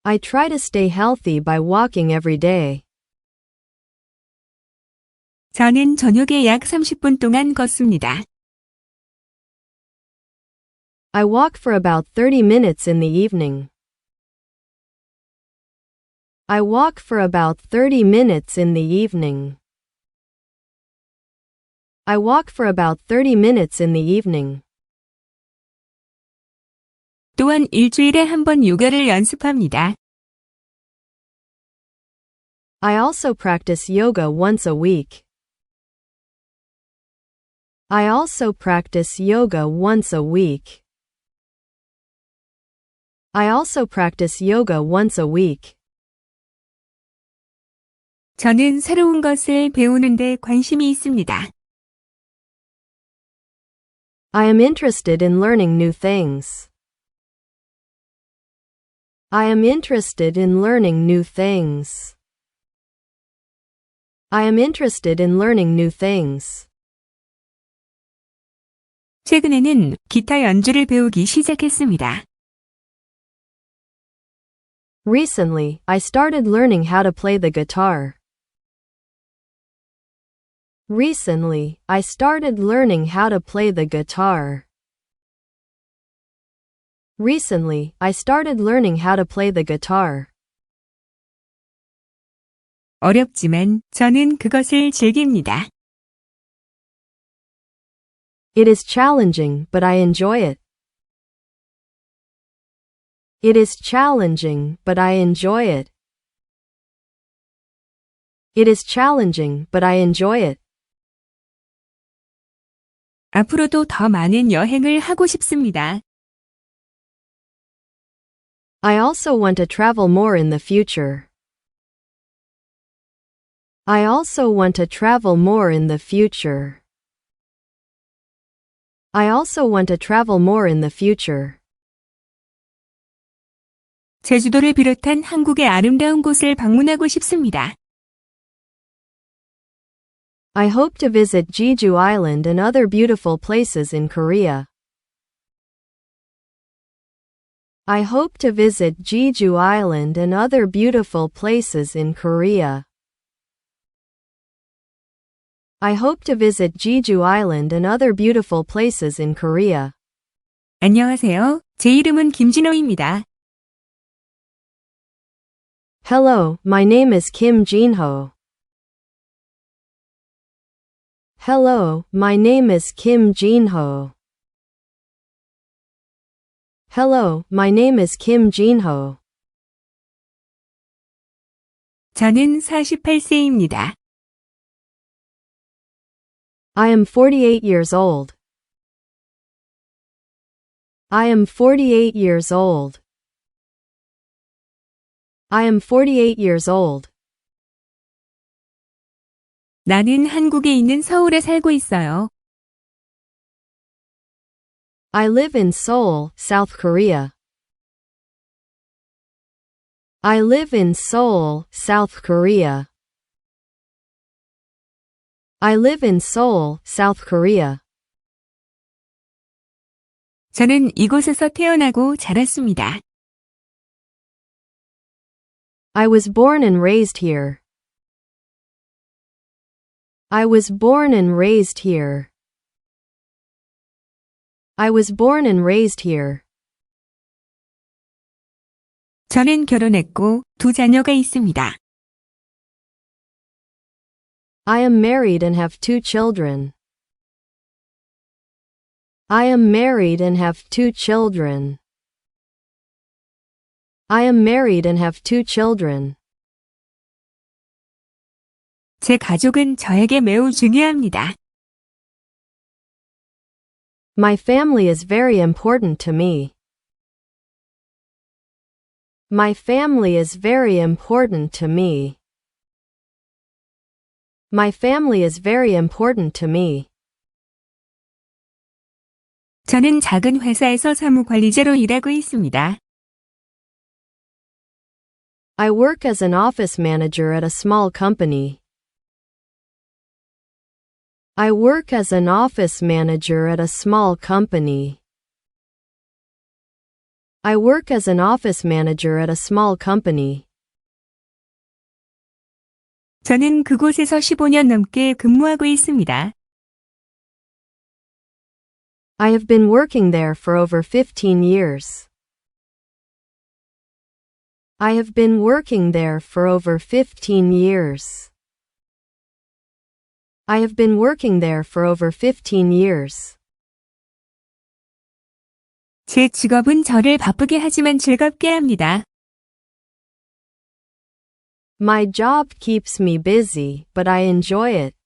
I try to stay healthy by walking every day. 저는 저녁에 약 30분 동안 걷습니다. I walk for about 30 minutes in the evening. I walk for about 30 minutes in the evening. I walk for about 30 minutes in the evening. 또한 일주일에 한 번 요가를 연습합니다. I also practice yoga once a week. I also practice yoga once a week. I also practice yoga once a week. 저는 새로운 것을 배우는 데 관심이 있습니다. I am interested in learning new things. I am interested in learning new things. I am interested in learning new things. 최근에는 기타 연주를 배우기 시작했습니다. Recently, I started learning how to play the guitar. Recently, I started learning how to play the guitar. Recently, I started learning how to play the guitar. 어렵지만 저는 그것을 즐깁니다. It is challenging, but I enjoy it. It is challenging, but I enjoy it. It is challenging, but I enjoy it. 앞으로도 더 많은 여행을 하고 싶습니다. I also want to travel more in the future. I also want to travel more in the future. I also want to travel more in the future. 제주도를 비롯한 한국의 아름다운 곳을 방문하고 싶습니다. I hope to visit Jeju Island and other beautiful places in Korea. I hope to visit Jeju Island and other beautiful places in Korea. I hope to visit Jeju Island and other beautiful places in Korea. 안녕하세요. 제 이름은 김진호입니다. Hello, my name is Kim Jinho. Hello, my name is Kim Jinho. Hello, my name is Kim Jinho. 저는 48세입니다. I am 48 years old. I am 48 years old. I am 48 years old. 나는 한국에 있는 서울에 살고 있어요. I live in Seoul, South Korea. I live in Seoul, South Korea. I live in Seoul, South Korea. 저는 이곳에서 태어나고 자랐습니다. I was born and raised here. I was born and raised here. I was born and raised here. 저는 결혼했고 두 자녀가 있습니다. I am married and have 2 children. I am married and have 2 children. I am married and have 2 children. 제 가족은 저에게 매우 중요합니다. My family is very important to me. My family is very important to me. My family is very important to me. 저는 작은 회사에서 사무관리자로 일하고 있습니다. I work as an office manager at a small company. I work as an office manager at a small company. I work as an office manager at a small company. 저는 그곳에서 15년 넘게 근무하고 있습니다. I have been working there for over 15 years. I have been working there for over 15 years. I have been working there for over 15 years. 제 직업은 저를 바쁘게 하지만 즐겁게 합니다. My job keeps me busy, but I enjoy it.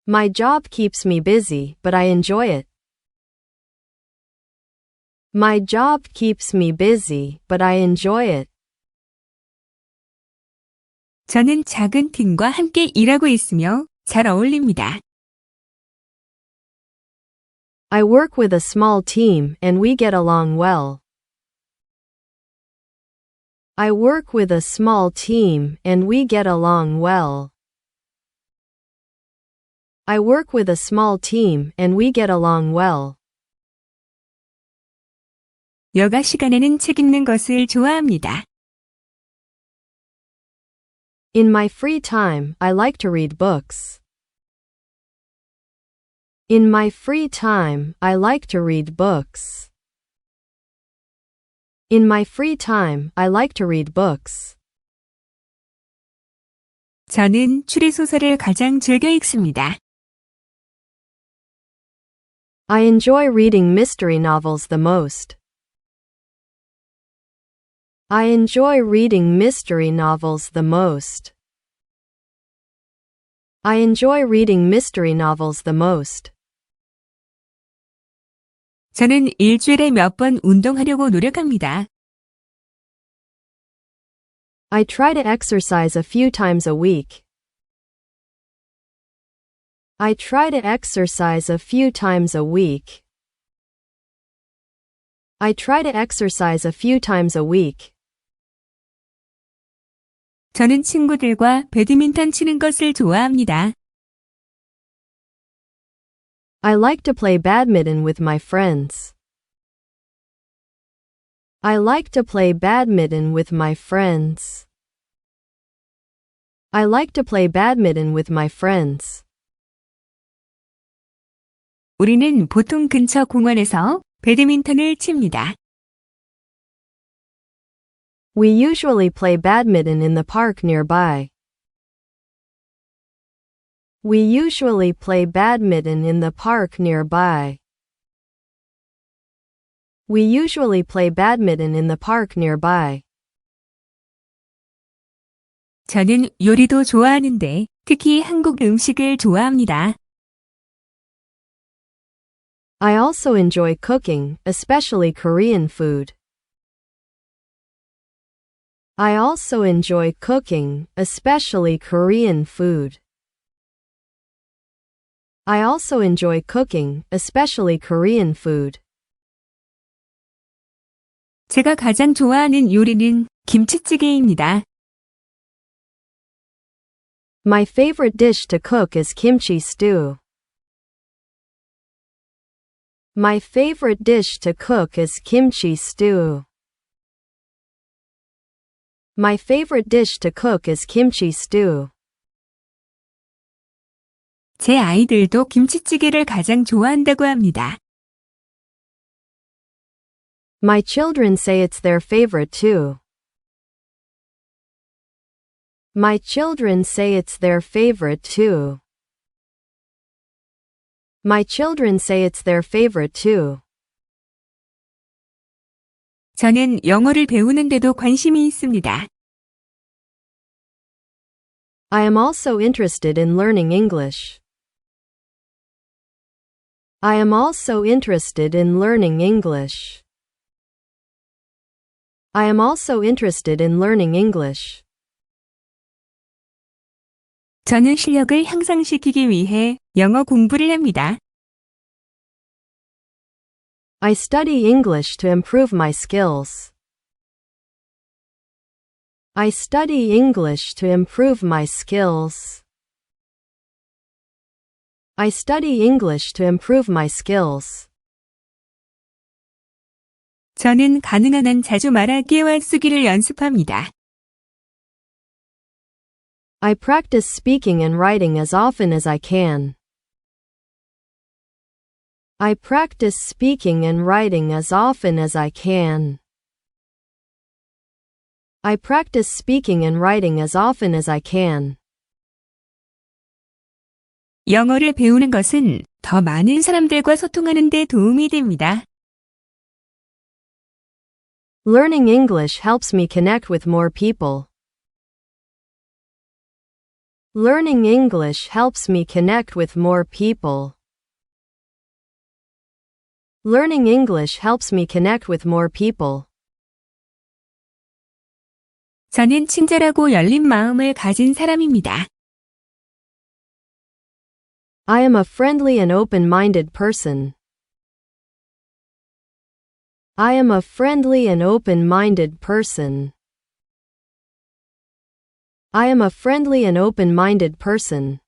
My job keeps me busy, but I enjoy it. My job keeps me busy, but I enjoy it. 저는 작은 팀과 함께 일하고 있으며 잘 어울립니다. I work with a small team and we get along well. I work with a small team and we get along well. I work with a small team and we get along well. 여가 시간에는 책 읽는 것을 좋아합니다. In my free time, I like to read books. In my free time, I like to read books. In my free time, I like to read books. 저는 추리소설을 가장 즐겨 읽습니다. I enjoy reading mystery novels the most. I enjoy reading mystery novels the most. I enjoy reading mystery novels the most. 저는 일주일에 몇 번 운동하려고 노력합니다. I try to exercise a few times a week. I try to exercise a few times a week. I try to exercise a few times a week. 저는 친구들과 배드민턴 치는 것을 좋아합니다. I like to play badminton with my friends. I like to play badminton with my friends. I like to play badminton with my friends. 우리는 보통 근처 공원에서 배드민턴을 칩니다. We usually play badminton in the park nearby. We usually play badminton in the park nearby. We usually play badminton in the park nearby. 저는 요리도 좋아하는데 특히 한국 음식을 좋아합니다. I also enjoy cooking, especially Korean food. I also enjoy cooking, especially Korean food. I also enjoy cooking, especially Korean food. 제가 가장 좋아하는 요리는 김치찌개입니다. My favorite dish to cook is kimchi stew. My favorite dish to cook is kimchi stew. My favorite dish to cook is kimchi stew. 제 아이들도 김치찌개를 가장 좋아한다고 합니다. My children say it's their favorite too. My children say it's their favorite too. My children say it's their favorite too. 저는 영어를 배우는데도 관심이 있습니다. I am also interested in learning English. I am also interested in learning English. I am also interested in learning English. 저는 실력을 향상시키기 위해 영어 공부를 합니다. I study English to improve my skills. I study English to improve my skills. I study English to improve my skills. 저는 가능한 한 자주 말하기와 쓰기를 연습합니다. I practice speaking and writing as often as I can. I practice speaking and writing as often as I can. I practice speaking and writing as often as I can. 영어를 배우는 것은 더 많은 사람들과 소통하는 데 도움이 됩니다. Learning English helps me connect with more people. Learning English helps me connect with more people. Learning English helps me connect with more people. 저는 친절하고 열린 마음을 가진 사람입니다. I am a friendly and open-minded person. I am a friendly and open-minded person. I am a friendly and open-minded person.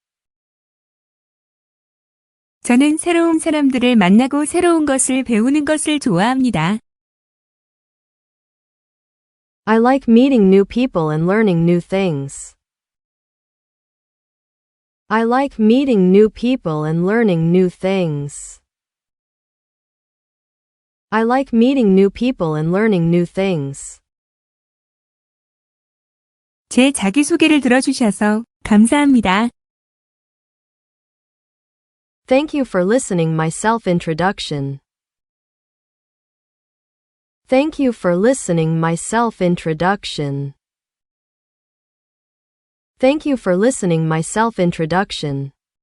저는 새로운 사람들을 만나고 새로운 것을 배우는 것을 좋아합니다. I like meeting new people and learning new things. I like meeting new people and learning new things. I like meeting new people and learning new things. 제 자기소개를 들어주셔서 감사합니다. Thank you for listening my self-introduction. Thank you for listening my self-introduction. Thank you for listening my self-introduction.